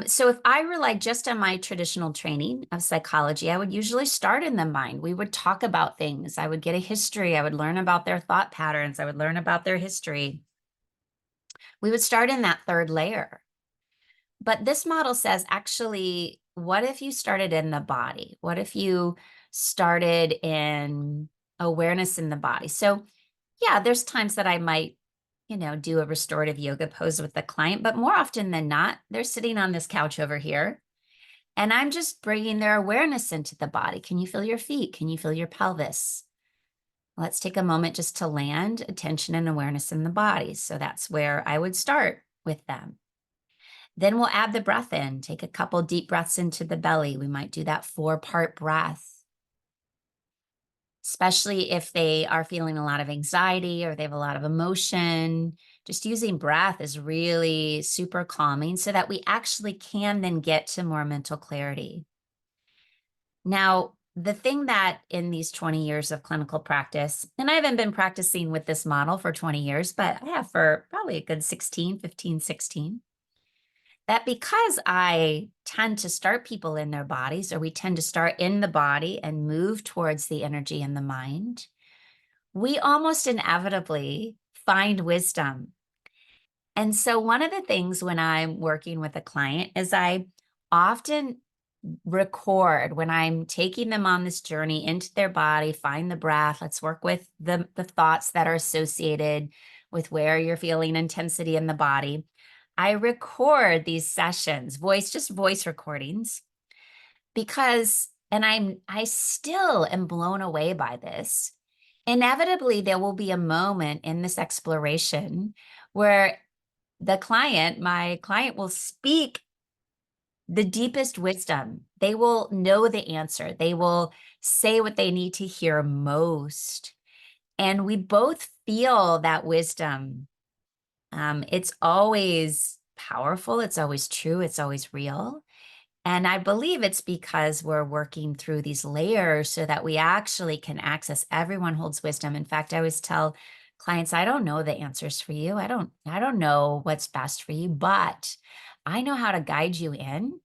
So if I relied just on my traditional training of psychology, I would usually start in the mind. We would talk about things. I would get a history. I would learn about their thought patterns. I would learn about their history. We would start in that third layer. But this model says, actually, what if you started in the body? What if you started in awareness in the body? So yeah, there's times that I might, do a restorative yoga pose with the client, but more often than not, they're sitting on this couch over here, and I'm just bringing their awareness into the body. Can you feel your feet? Can you feel your pelvis? Let's take a moment just to land attention and awareness in the body. So that's where I would start with them. Then we'll add the breath in. Take a couple deep breaths into the belly. We might do that 4-part breath, especially if they are feeling a lot of anxiety or they have a lot of emotion. Just using breath is really super calming so that we actually can then get to more mental clarity. Now, the thing that in these 20 years of clinical practice, and I haven't been practicing with this model for 20 years, but I have for probably a good 16, 15, 16. That because I tend to start people in their bodies, or we tend to start in the body and move towards the energy in the mind, we almost inevitably find wisdom. And so one of the things when I'm working with a client is I often record when I'm taking them on this journey into their body, find the breath. Let's work with the thoughts that are associated with where you're feeling intensity in the body. I record these sessions, just voice recordings, because, and I still am blown away by this. Inevitably, there will be a moment in this exploration where my client will speak the deepest wisdom. They will know the answer. They will say what they need to hear most. And we both feel that wisdom. It's always powerful. It's always true. It's always real. And I believe it's because we're working through these layers so that we actually can access. Everyone holds wisdom. In fact, I always tell clients, I don't know the answers for you. I don't know what's best for you, but I know how to guide you in.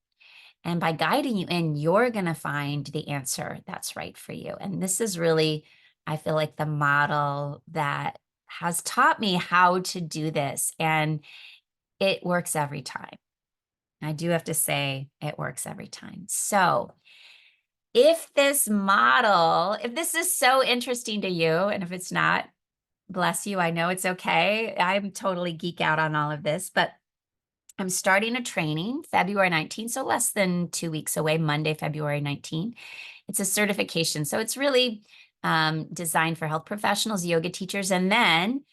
And by guiding you in, you're going to find the answer that's right for you. And this is really, I feel like, the model that has taught me how to do this. And it works every time. I do have to say it works every time. So if this is so interesting to you, and if it's not, bless you, I know it's okay. I'm totally geek out on all of this, but I'm starting a training February 19th, so less than 2 weeks away, Monday, February 19th. It's a certification. So it's really designed for health professionals, yoga teachers, and then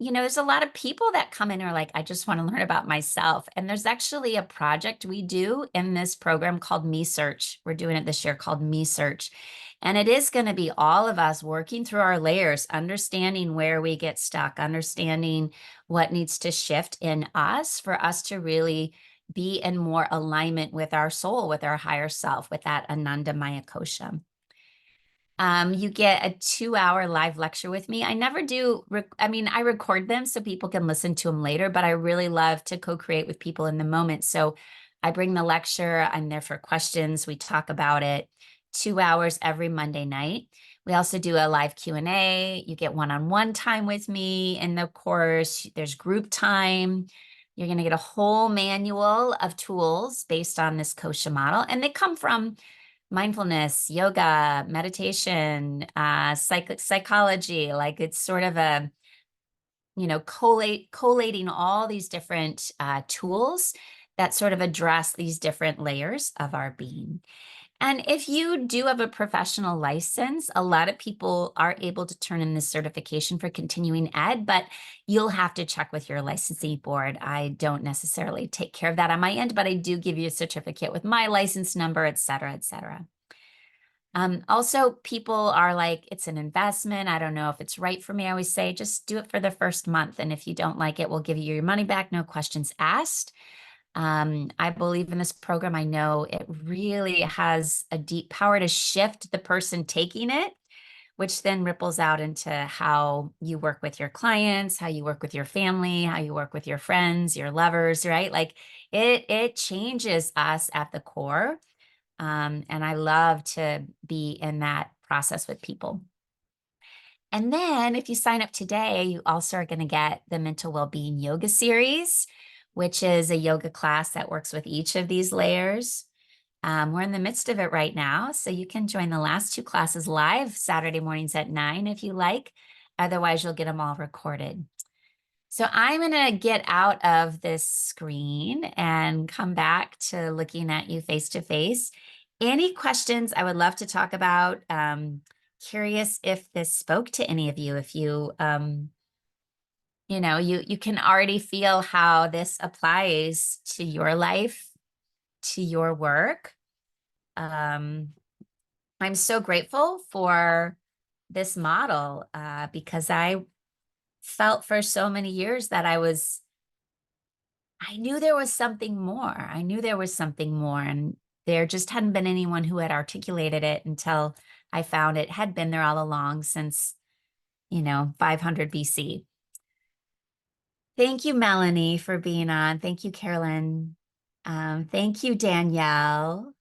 there's a lot of people that come in and are like, I just want to learn about myself. And there's actually a project we do in this program called Me Search. We're doing it this year called Me Search. And it is going to be all of us working through our layers, understanding where we get stuck, understanding what needs to shift in us for us to really be in more alignment with our soul, with our higher self, with that Anandamaya Kosha. You get a 2-hour live lecture with me. I never do, I record them so people can listen to them later, but I really love to co-create with people in the moment. So I bring the lecture, I'm there for questions, we talk about it, 2 hours every Monday night. We also do a live Q&A. You get one-on-one time with me in the course. There's group time. You're going to get a whole manual of tools based on this Kosha model, and they come from mindfulness, yoga, meditation, psychology. Like it's sort of a, collating all these different tools that sort of address these different layers of our being. And if you do have a professional license, a lot of people are able to turn in this certification for continuing ed, but you'll have to check with your licensing board. I don't necessarily take care of that on my end, but I do give you a certificate with my license number, et cetera, et cetera. Also, people are like, it's an investment. I don't know if it's right for me. I always say, just do it for the first month. And if you don't like it, we'll give you your money back. No questions asked. I believe in this program. I know it really has a deep power to shift the person taking it, which then ripples out into how you work with your clients, how you work with your family, how you work with your friends, your lovers, right? Like it changes us at the core. And I love to be in that process with people. And then if you sign up today, you also are going to get the Mental Wellbeing Yoga Series, which is a yoga class that works with each of these layers. We're in the midst of it right now, so you can join the last 2 classes live Saturday mornings at 9 if you like. Otherwise, you'll get them all recorded. So I'm going to get out of this screen and come back to looking at you face to face. Any questions I would love to talk about? Curious if this spoke to any of you, if you, you can already feel how this applies to your life, to your work. I'm so grateful for this model because I felt for so many years that I knew there was something more. I knew there was something more, and there just hadn't been anyone who had articulated it until I found it had been there all along since, 500 BC. Thank you, Melanie, for being on. Thank you, Carolyn. Thank you, Danielle.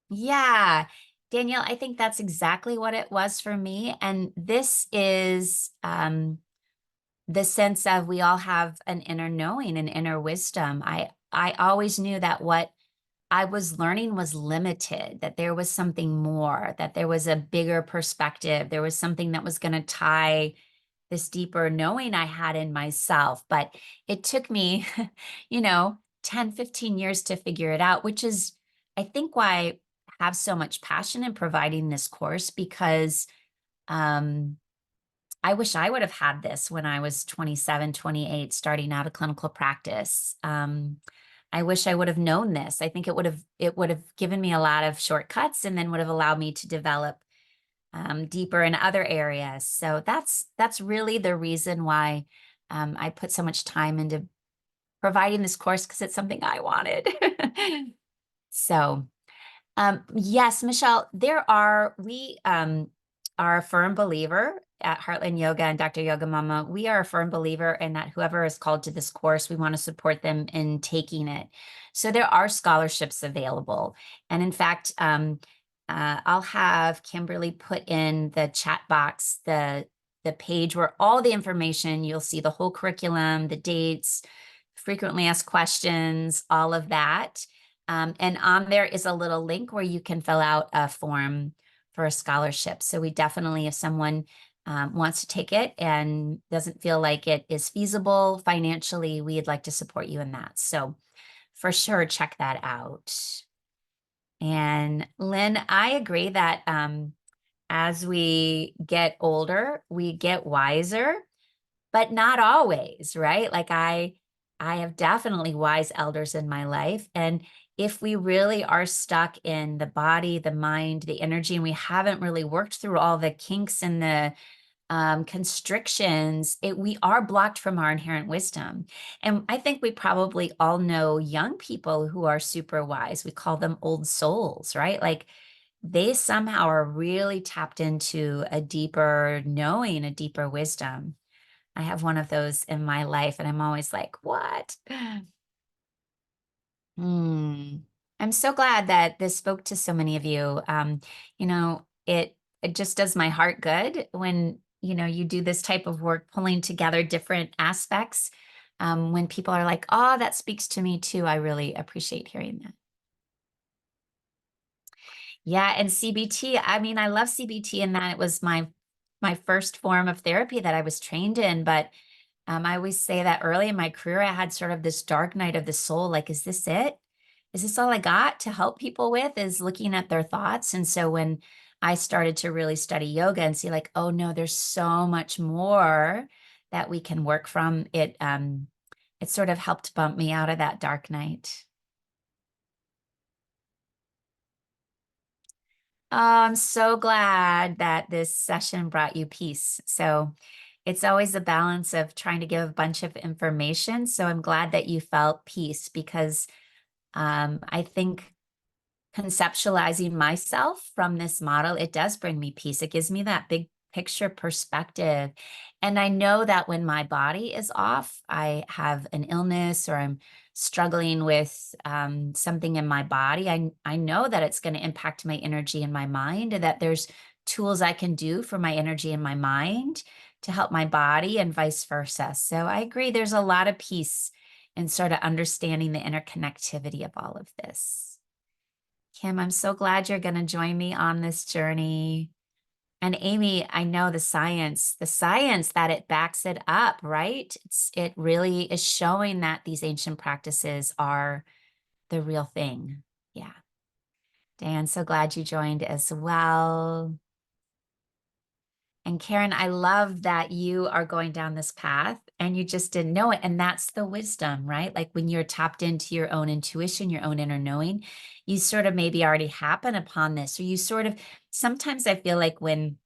Yeah, Danielle, I think that's exactly what it was for me. And this is the sense of we all have an inner knowing, an inner wisdom. I always knew that what I was learning was limited, that there was something more, that there was a bigger perspective. There was something that was going to tie this deeper knowing I had in myself. But it took me, 10, 15 years to figure it out, which is, I think, why I have so much passion in providing this course, because I wish I would have had this when I was 27, 28, starting out a clinical practice. I wish I would have known this. I think it would have given me a lot of shortcuts, and then would have allowed me to develop deeper in other areas. So that's really the reason why I put so much time into providing this course, because it's something I wanted. So yes, Michelle, we are a firm believer at Heartland Yoga and Dr. Yoga Mama. We are a firm believer in that whoever is called to this course, we want to support them in taking it. So there are scholarships available. And in fact, I'll have Kimberly put in the chat box the page where all the information, you'll see the whole curriculum, the dates, frequently asked questions, all of that. And on there is a little link where you can fill out a form for a scholarship. So we definitely, if someone wants to take it and doesn't feel like it is feasible financially, we'd like to support you in that. So for sure, check that out. And Lynn, I agree that as we get older, we get wiser, but not always, right? Like I have definitely wise elders in my life. And if we really are stuck in the body, the mind, the energy, and we haven't really worked through all the kinks and the constrictions, we are blocked from our inherent wisdom. And I think we probably all know young people who are super wise. We call them old souls, right? Like they somehow are really tapped into a deeper knowing, a deeper wisdom. I have one of those in my life, and I'm always like, what? I'm so glad that this spoke to so many of you. It just does my heart good when, you do this type of work, pulling together different aspects. When people are like, oh, that speaks to me too, I really appreciate hearing that. Yeah, and CBT, I mean, I love CBT in that it was my first form of therapy that I was trained in, but I always say that early in my career, I had sort of this dark night of the soul. Like, is this it? Is this all I got to help people with, is looking at their thoughts? And so when I started to really study yoga and see like, oh no, there's so much more that we can work from, it sort of helped bump me out of that dark night. Oh, I'm so glad that this session brought you peace. So it's always a balance of trying to give a bunch of information. So I'm glad that you felt peace, because I think conceptualizing myself from this model, it does bring me peace. It gives me that big picture perspective. And I know that when my body is off, I have an illness or I'm struggling with something in my body, I know that it's going to impact my energy and my mind, and that there's tools I can do for my energy and my mind to help my body, and vice versa. So I agree, there's a lot of peace in sort of understanding the interconnectivity of all of this. Kim, I'm so glad you're going to join me on this journey. And Amy, I know the science that it backs it up, right? It really is showing that these ancient practices are the real thing. Yeah. Dan, so glad you joined as well. And Karen, I love that you are going down this path and you just didn't know it. And that's the wisdom, right? Like when you're tapped into your own intuition, your own inner knowing, you sort of maybe already happen upon this, or you sort of, sometimes I feel like when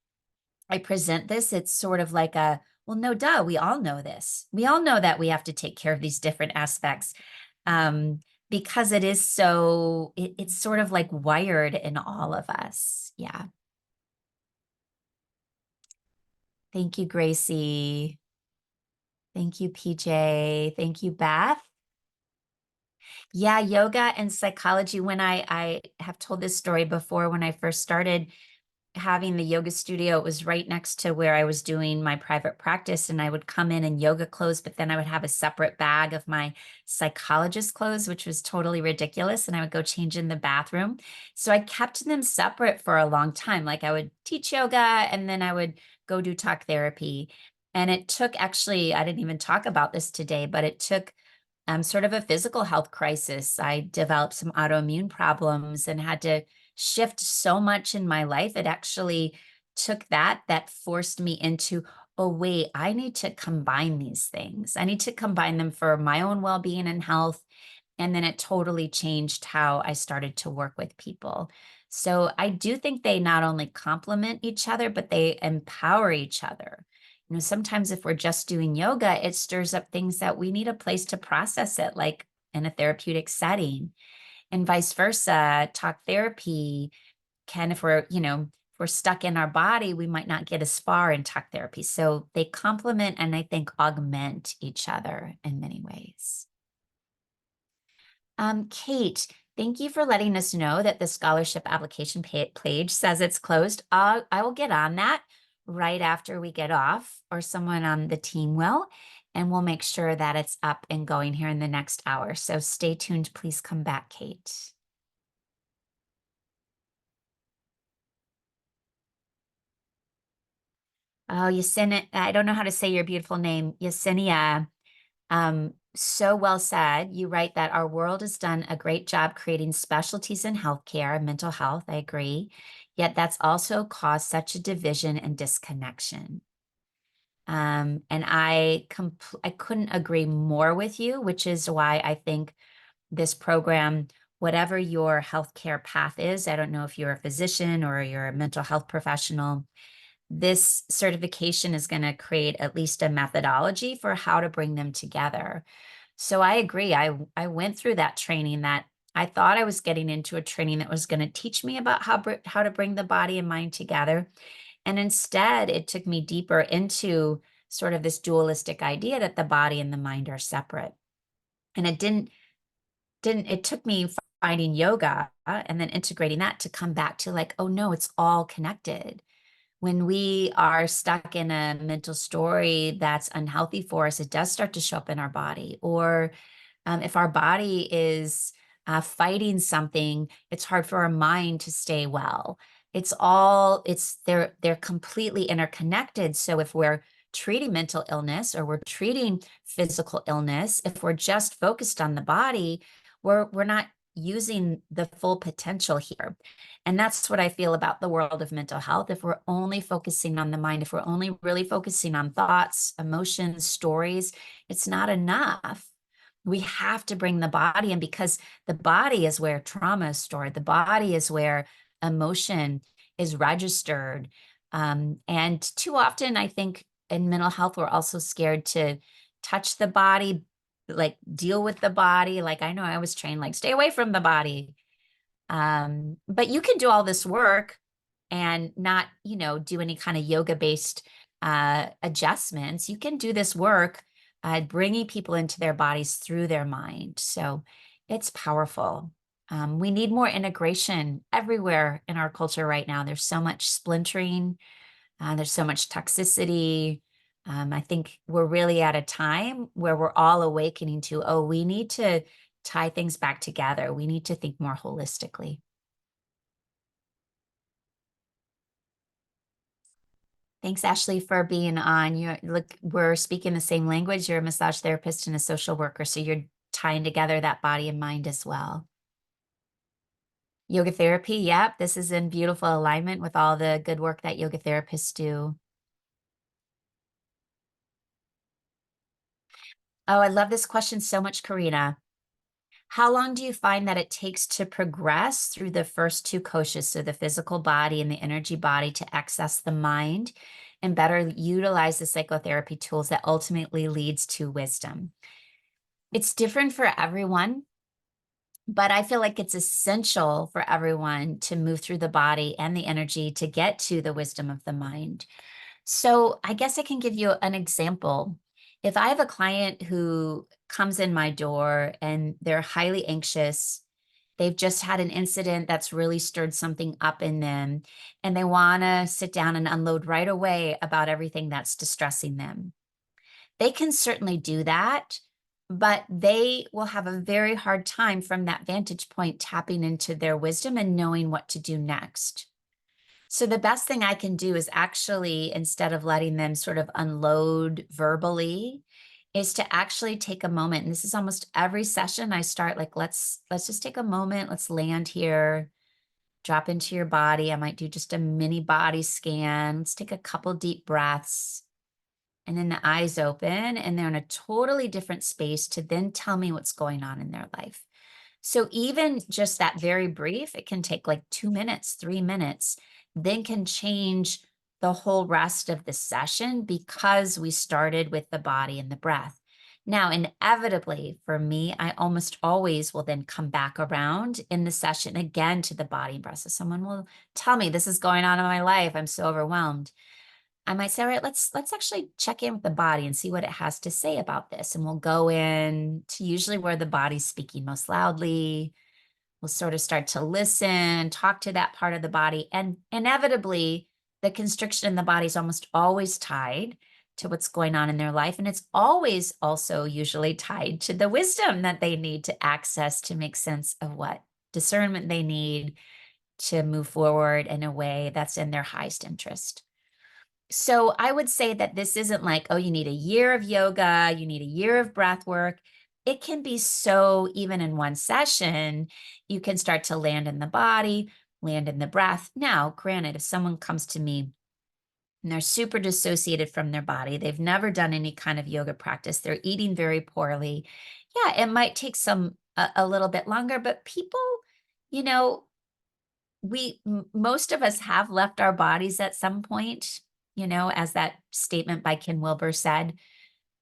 I present this, it's sort of like well, no, duh, we all know this. We all know that we have to take care of these different aspects. Because it is so, it's sort of like wired in all of us. Yeah. Thank you, Gracie. Thank you, PJ. Thank you, Beth. Yeah, yoga and psychology. When I have told this story before, when I first started having the yoga studio, it was right next to where I was doing my private practice, and I would come in yoga clothes, but then I would have a separate bag of my psychologist clothes, which was totally ridiculous, and I would go change in the bathroom. So I kept them separate for a long time. Like I would teach yoga and then I would go do talk therapy. And it took actually, I didn't even talk about this today, but it took sort of a physical health crisis. I developed some autoimmune problems and had to shift so much in my life. It actually took that forced me into, oh, wait, I need to combine these things. I need to combine them for my own well-being and health. And then it totally changed how I started to work with people. So I do think they not only complement each other, but they empower each other. You know, sometimes if we're just doing yoga, it stirs up things that we need a place to process it, like in a therapeutic setting, and vice versa. Talk therapy can, if we're, if we're stuck in our body, we might not get as far in talk therapy. So they complement and I think augment each other in many ways. Kate, thank you for letting us know that the scholarship application page says it's closed. I will get on that right after we get off, or someone on the team will, and we'll make sure that it's up and going here in the next hour. So stay tuned. Please come back, Kate. Oh, Yesenia, I don't know how to say your beautiful name, Yesenia. So well said. You write that our world has done a great job creating specialties in healthcare and mental health. I agree. Yet that's also caused such a division and disconnection. And I couldn't agree more with you, which is why I think this program, whatever your healthcare path is, I don't know if you're a physician or you're a mental health professional, this certification is going to create at least a methodology for how to bring them together. So I agree. I went through that training that I thought I was getting into a training that was going to teach me about how to bring the body and mind together. And instead, it took me deeper into sort of this dualistic idea that the body and the mind are separate. And it took me finding yoga and then integrating that to come back to like, oh no, it's all connected. When we are stuck in a mental story that's unhealthy for us, it does start to show up in our body. Or if our body is fighting something, it's hard for our mind to stay well. They're completely interconnected. So if we're treating mental illness or we're treating physical illness, if we're just focused on the body, we're not using the full potential here. And that's what I feel about the world of mental health. If we're only focusing on the mind, if we're only really focusing on thoughts, emotions, stories, it's not enough. We have to bring the body in, because the body is where trauma is stored. The body is where emotion is registered. And too often, I think in mental health, we're also scared to touch the body, like deal with the body. Like I know I was trained, like stay away from the body. But you can do all this work and not, do any kind of yoga-based adjustments. You can do this work bringing people into their bodies through their mind. So it's powerful. We need more integration everywhere in our culture right now. There's so much splintering. There's so much toxicity. I think we're really at a time where we're all awakening to, oh, we need to tie things back together. We need to think more holistically. Thanks, Ashley, for being on. We're speaking the same language. You're a massage therapist and a social worker, so you're tying together that body and mind as well. Yoga therapy, yep, this is in beautiful alignment with all the good work that yoga therapists do. Oh, I love this question so much, Karina. How long do you find that it takes to progress through the first two koshas, so the physical body and the energy body, to access the mind and better utilize the psychotherapy tools that ultimately leads to wisdom? It's different for everyone, but I feel like it's essential for everyone to move through the body and the energy to get to the wisdom of the mind. So I guess I can give you an example. If I have a client who comes in my door and they're highly anxious, they've just had an incident that's really stirred something up in them, and they want to sit down and unload right away about everything that's distressing them, they can certainly do that, but they will have a very hard time from that vantage point tapping into their wisdom and knowing what to do next. So the best thing I can do is actually, instead of letting them sort of unload verbally, is to actually take a moment. And this is almost every session I start like, let's just take a moment. Let's land here, drop into your body. I might do just a mini body scan. Let's take a couple deep breaths. And then the eyes open and they're in a totally different space to then tell me what's going on in their life. So even just that very brief, it can take like 2 minutes, 3 minutes, then can change the whole rest of the session because we started with the body and the breath. Now, inevitably for me, I almost always will then come back around in the session again to the body and breath. So someone will tell me this is going on in my life. I'm so overwhelmed. I might say, all right, let's actually check in with the body and see what it has to say about this. And we'll go in to usually where the body's speaking most loudly. We'll sort of start to listen, talk to that part of the body. And inevitably, the constriction in the body is almost always tied to what's going on in their life. And it's always also usually tied to the wisdom that they need to access to make sense of what discernment they need to move forward in a way that's in their highest interest. So I would say that this isn't like, oh, you need a year of yoga, you need a year of breath work. It can be so, even in one session, you can start to land in the body, land in the breath. Now, granted, if someone comes to me and they're super dissociated from their body, they've never done any kind of yoga practice, they're eating very poorly. Yeah, it might take a little bit longer, but people, you know, most of us have left our bodies at some point, as that statement by Ken Wilber said.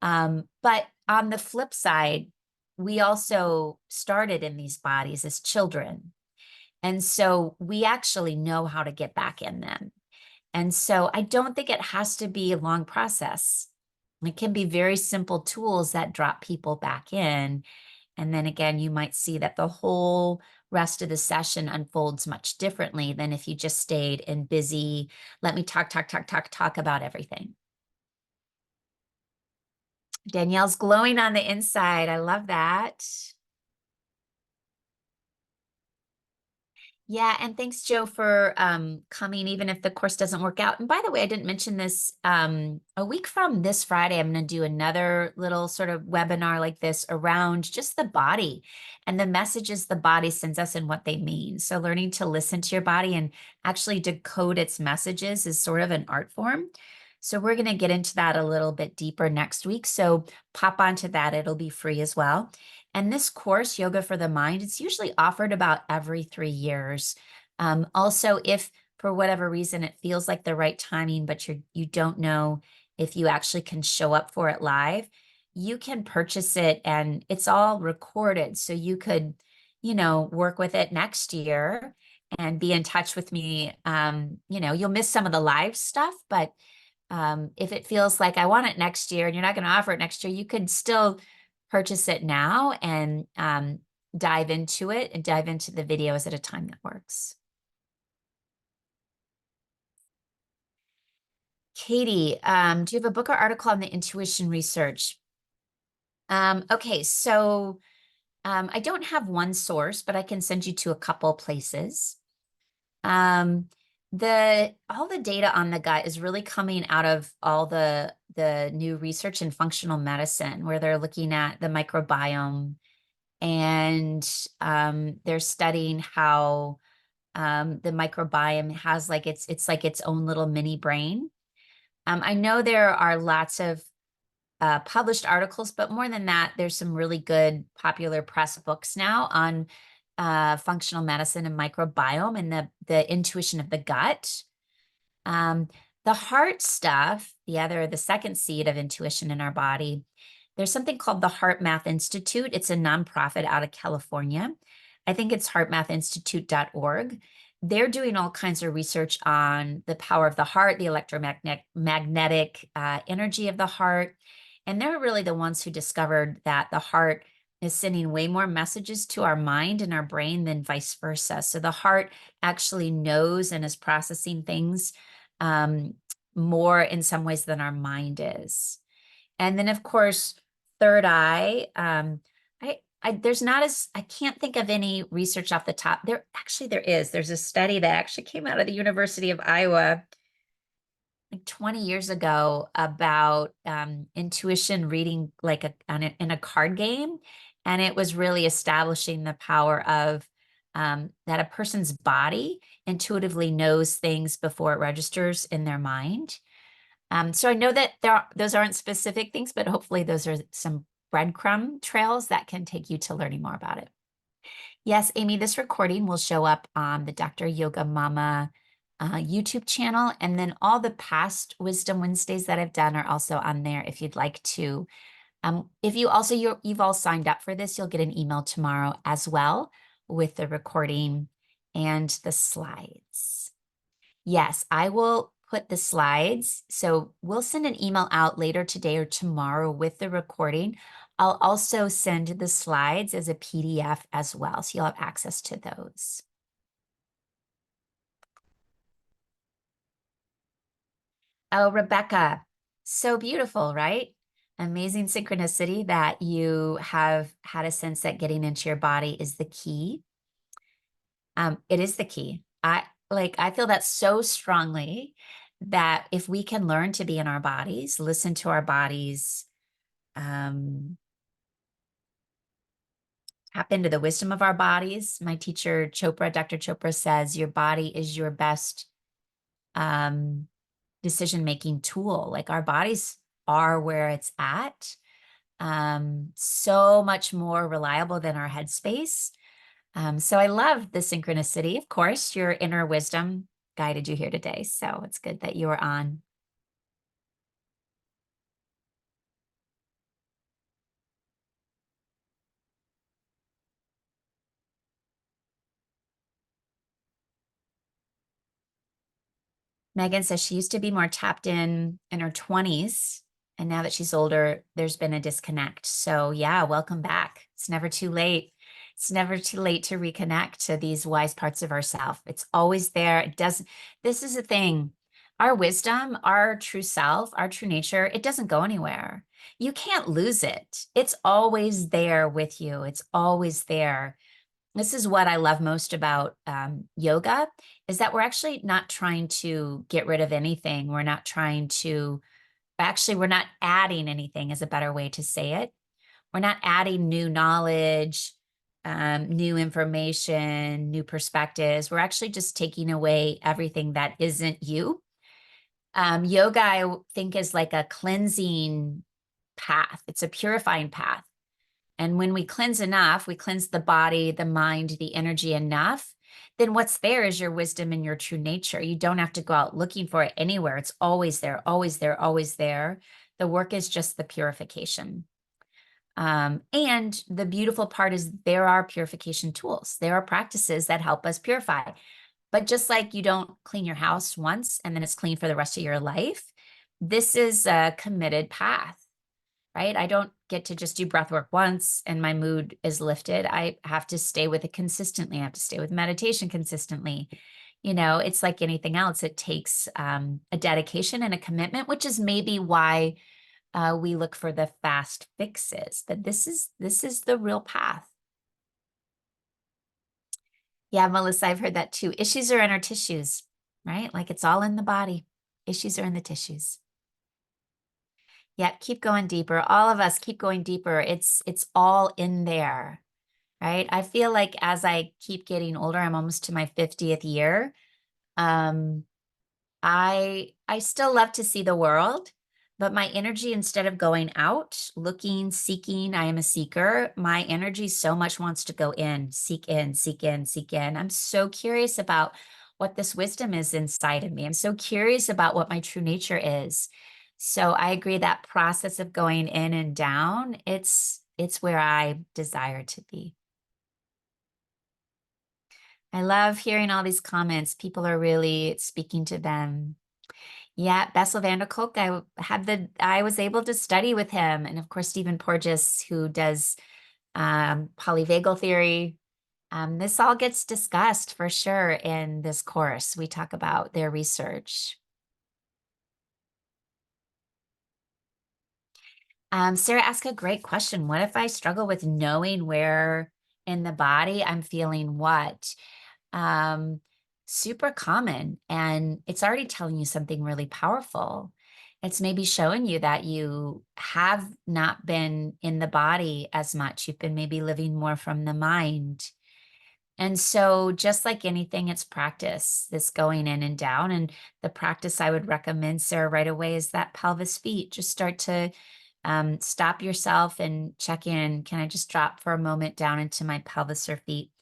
But on the flip side, we also started in these bodies as children. And so we actually know how to get back in them. And so I don't think it has to be a long process. It can be very simple tools that drop people back in. And then again, you might see that the whole rest of the session unfolds much differently than if you just stayed in busy, let me talk about everything. Danielle's glowing on the inside. I love that. Yeah, and thanks, Joe, for coming, even if the course doesn't work out. And by the way, I didn't mention this. A week from this Friday, I'm going to do another little sort of webinar like this around just the body and the messages the body sends us and what they mean. So learning to listen to your body and actually decode its messages is sort of an art form. So we're going to get into that a little bit deeper next week. So pop onto that. It'll be free as well. And this course, Yoga for the Mind, it's usually offered about every 3 years. Also, if for whatever reason it feels like the right timing, but you don't know if you actually can show up for it live, you can purchase it and it's all recorded. So you could, work with it next year and be in touch with me. You'll miss some of the live stuff, but if it feels like I want it next year and you're not going to offer it next year, you could still purchase it now and dive into it and dive into the videos at a time that works. Katie, do you have a book or article on the intuition research? Okay, so I don't have one source, but I can send you to a couple places. Um, all the data on the gut is really coming out of all the new research in functional medicine, where they're looking at the microbiome and they're studying how the microbiome has like it's like its own little mini brain. I know there are lots of published articles, but more than that, there's some really good popular press books now on functional medicine and microbiome and the intuition of the gut. Um, the heart stuff, the second seed of intuition in our body, there's something called the Heart Math Institute. It's a nonprofit out of California. I think it's heartmathinstitute.org. They're doing all kinds of research on the power of the heart, the electromagnetic energy of the heart. And they're really the ones who discovered that the heart is sending way more messages to our mind and our brain than vice versa. So the heart actually knows and is processing things more in some ways than our mind is. And then, of course, third eye. there's not I can't think of any research off the top. There is. There's a study that actually came out of the University of Iowa like 20 years ago about intuition reading like in a card game. And it was really establishing the power of that a person's body intuitively knows things before it registers in their mind. So I know that those aren't specific things, but hopefully those are some breadcrumb trails that can take you to learning more about it. Yes, Amy, this recording will show up on the Dr. Yoga Mama YouTube channel. And then all the past Wisdom Wednesdays that I've done are also on there if you'd like to. If you've all signed up for this, you'll get an email tomorrow as well with the recording and the slides. Yes, I will put the slides. So we'll send an email out later today or tomorrow with the recording. I'll also send the slides as a PDF as well, so you'll have access to those. Oh, Rebecca, so beautiful, right? Amazing synchronicity that you have had a sense that getting into your body is the key. It is the key. I feel that so strongly that if we can learn to be in our bodies, listen to our bodies, tap into the wisdom of our bodies. My teacher, Dr. Chopra says, your body is your best decision-making tool. Like our bodies are where it's at. So much more reliable than our headspace. So I love the synchronicity. Of course, your inner wisdom guided you here today. So it's good that you are on. Megan says she used to be more tapped in her 20s. And now that she's older, there's been a disconnect. So yeah, welcome back. It's never too late. It's never too late to reconnect to these wise parts of ourself. It's always there. This is the thing. Our wisdom, our true self, our true nature, it doesn't go anywhere. You can't lose it. It's always there with you. It's always there. This is what I love most about yoga is that we're actually not trying to get rid of anything. We're not adding anything is a better way to say it. We're not adding new knowledge, new information, new perspectives. We're actually just taking away everything that isn't you. Yoga, I think, is like a cleansing path. It's a purifying path. And when we cleanse enough, we cleanse the body, the mind, the energy enough, then what's there is your wisdom and your true nature. You don't have to go out looking for it anywhere. It's always there, always there, always there. The work is just the purification. And the beautiful part is there are purification tools. There are practices that help us purify. But just like you don't clean your house once and then it's clean for the rest of your life, this is a committed path. Right? I don't get to just do breath work once and my mood is lifted. I have to stay with it consistently. I have to stay with meditation consistently. It's like anything else. It takes a dedication and a commitment, which is maybe why we look for the fast fixes, that this is the real path. Yeah, Melissa, I've heard that too. Issues are in our tissues, right? Like it's all in the body. Issues are in the tissues. Yeah, keep going deeper. All of us keep going deeper. It's all in there, right? I feel like as I keep getting older, I'm almost to my 50th year. I still love to see the world, but my energy, instead of going out, looking, seeking, I am a seeker, my energy so much wants to go in, seek in, seek in, seek in. I'm so curious about what this wisdom is inside of me. I'm so curious about what my true nature is. So I agree that process of going in and down, it's where I desire to be. I love hearing all these comments. People are really speaking to them. Yeah, Bessel van der Kolk, I was able to study with him. And of course, Stephen Porges, who does polyvagal theory. This all gets discussed for sure in this course. We talk about their research. Sarah asked a great question. What if I struggle with knowing where in the body I'm feeling what? Um, Super common, and it's already telling you something really powerful. It's maybe showing you that you have not been in the body as much. You've been maybe living more from the mind. And so, just like anything, it's practice, this going in and down. And the practice I would recommend, Sarah, right away is that pelvis feet. Just start to stop yourself and check in. Can I just drop for a moment down into my pelvis or feet?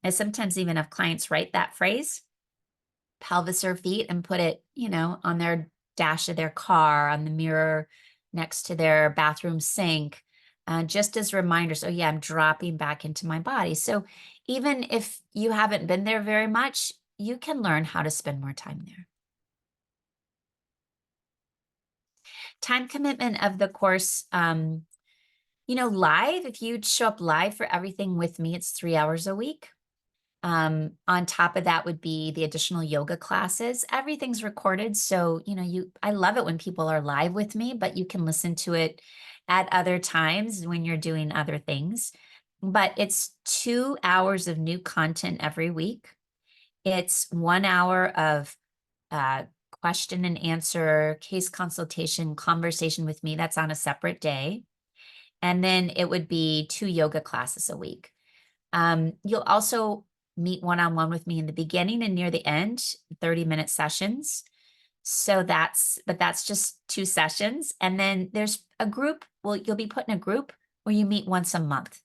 I sometimes even have clients write that phrase, pelvis or feet, and put it, on their dash of their car, on the mirror next to their bathroom sink, just as reminders. Oh, yeah, I'm dropping back into my body. So even if you haven't been there very much, you can learn how to spend more time there. Time commitment of the course, live, if you'd show up live for everything with me, it's 3 hours a week. On top of that would be the additional yoga classes. Everything's recorded. So, I love it when people are live with me, but you can listen to it at other times when you're doing other things. But it's 2 hours of new content every week. It's 1 hour of uh, question and answer, case consultation, conversation with me. That's on a separate day. And then it would be 2 yoga classes a week. You'll also meet one-on-one with me in the beginning and near the end, 30-minute sessions. But that's just 2 sessions. And then there's a group, well, you'll be put in a group where you meet once a month.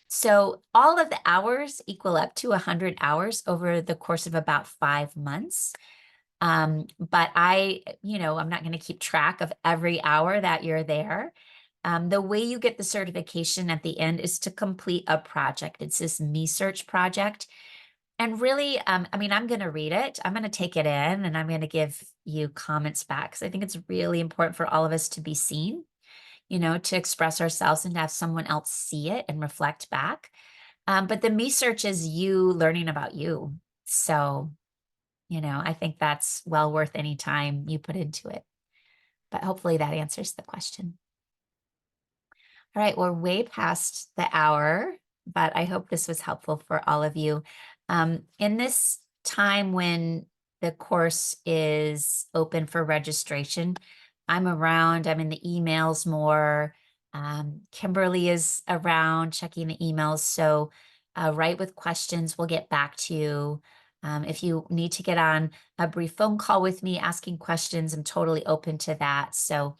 So all of the hours equal up to 100 hours over the course of about 5 months. But I'm not going to keep track of every hour that you're there. The way you get the certification at the end is to complete a project. It's this Me Search project. And really, I'm going to read it. I'm going to take it in and I'm going to give you comments back because I think it's really important for all of us to be seen, to express ourselves and to have someone else see it and reflect back. But the Me Search is you learning about you. So, I think that's well worth any time you put into it. But hopefully that answers the question. All right, we're way past the hour, but I hope this was helpful for all of you. In this time when the course is open for registration, I'm around, I'm in the emails more. Kimberly is around checking the emails. So write with questions, we'll get back to you. If you need to get on a brief phone call with me asking questions, I'm totally open to that. So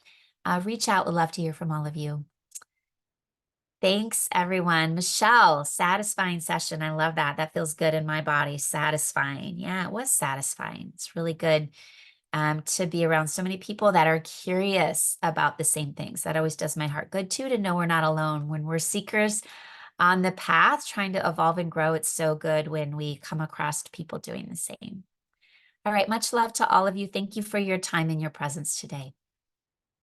reach out, we'd love to hear from all of you. Thanks, everyone. Michelle, satisfying session. I love that. That feels good in my body. Satisfying. Yeah, it was satisfying. It's really good to be around so many people that are curious about the same things. That always does my heart good too, to know we're not alone. When we're seekers on the path, trying to evolve and grow, it's so good when we come across people doing the same. All right, much love to all of you. Thank you for your time and your presence today.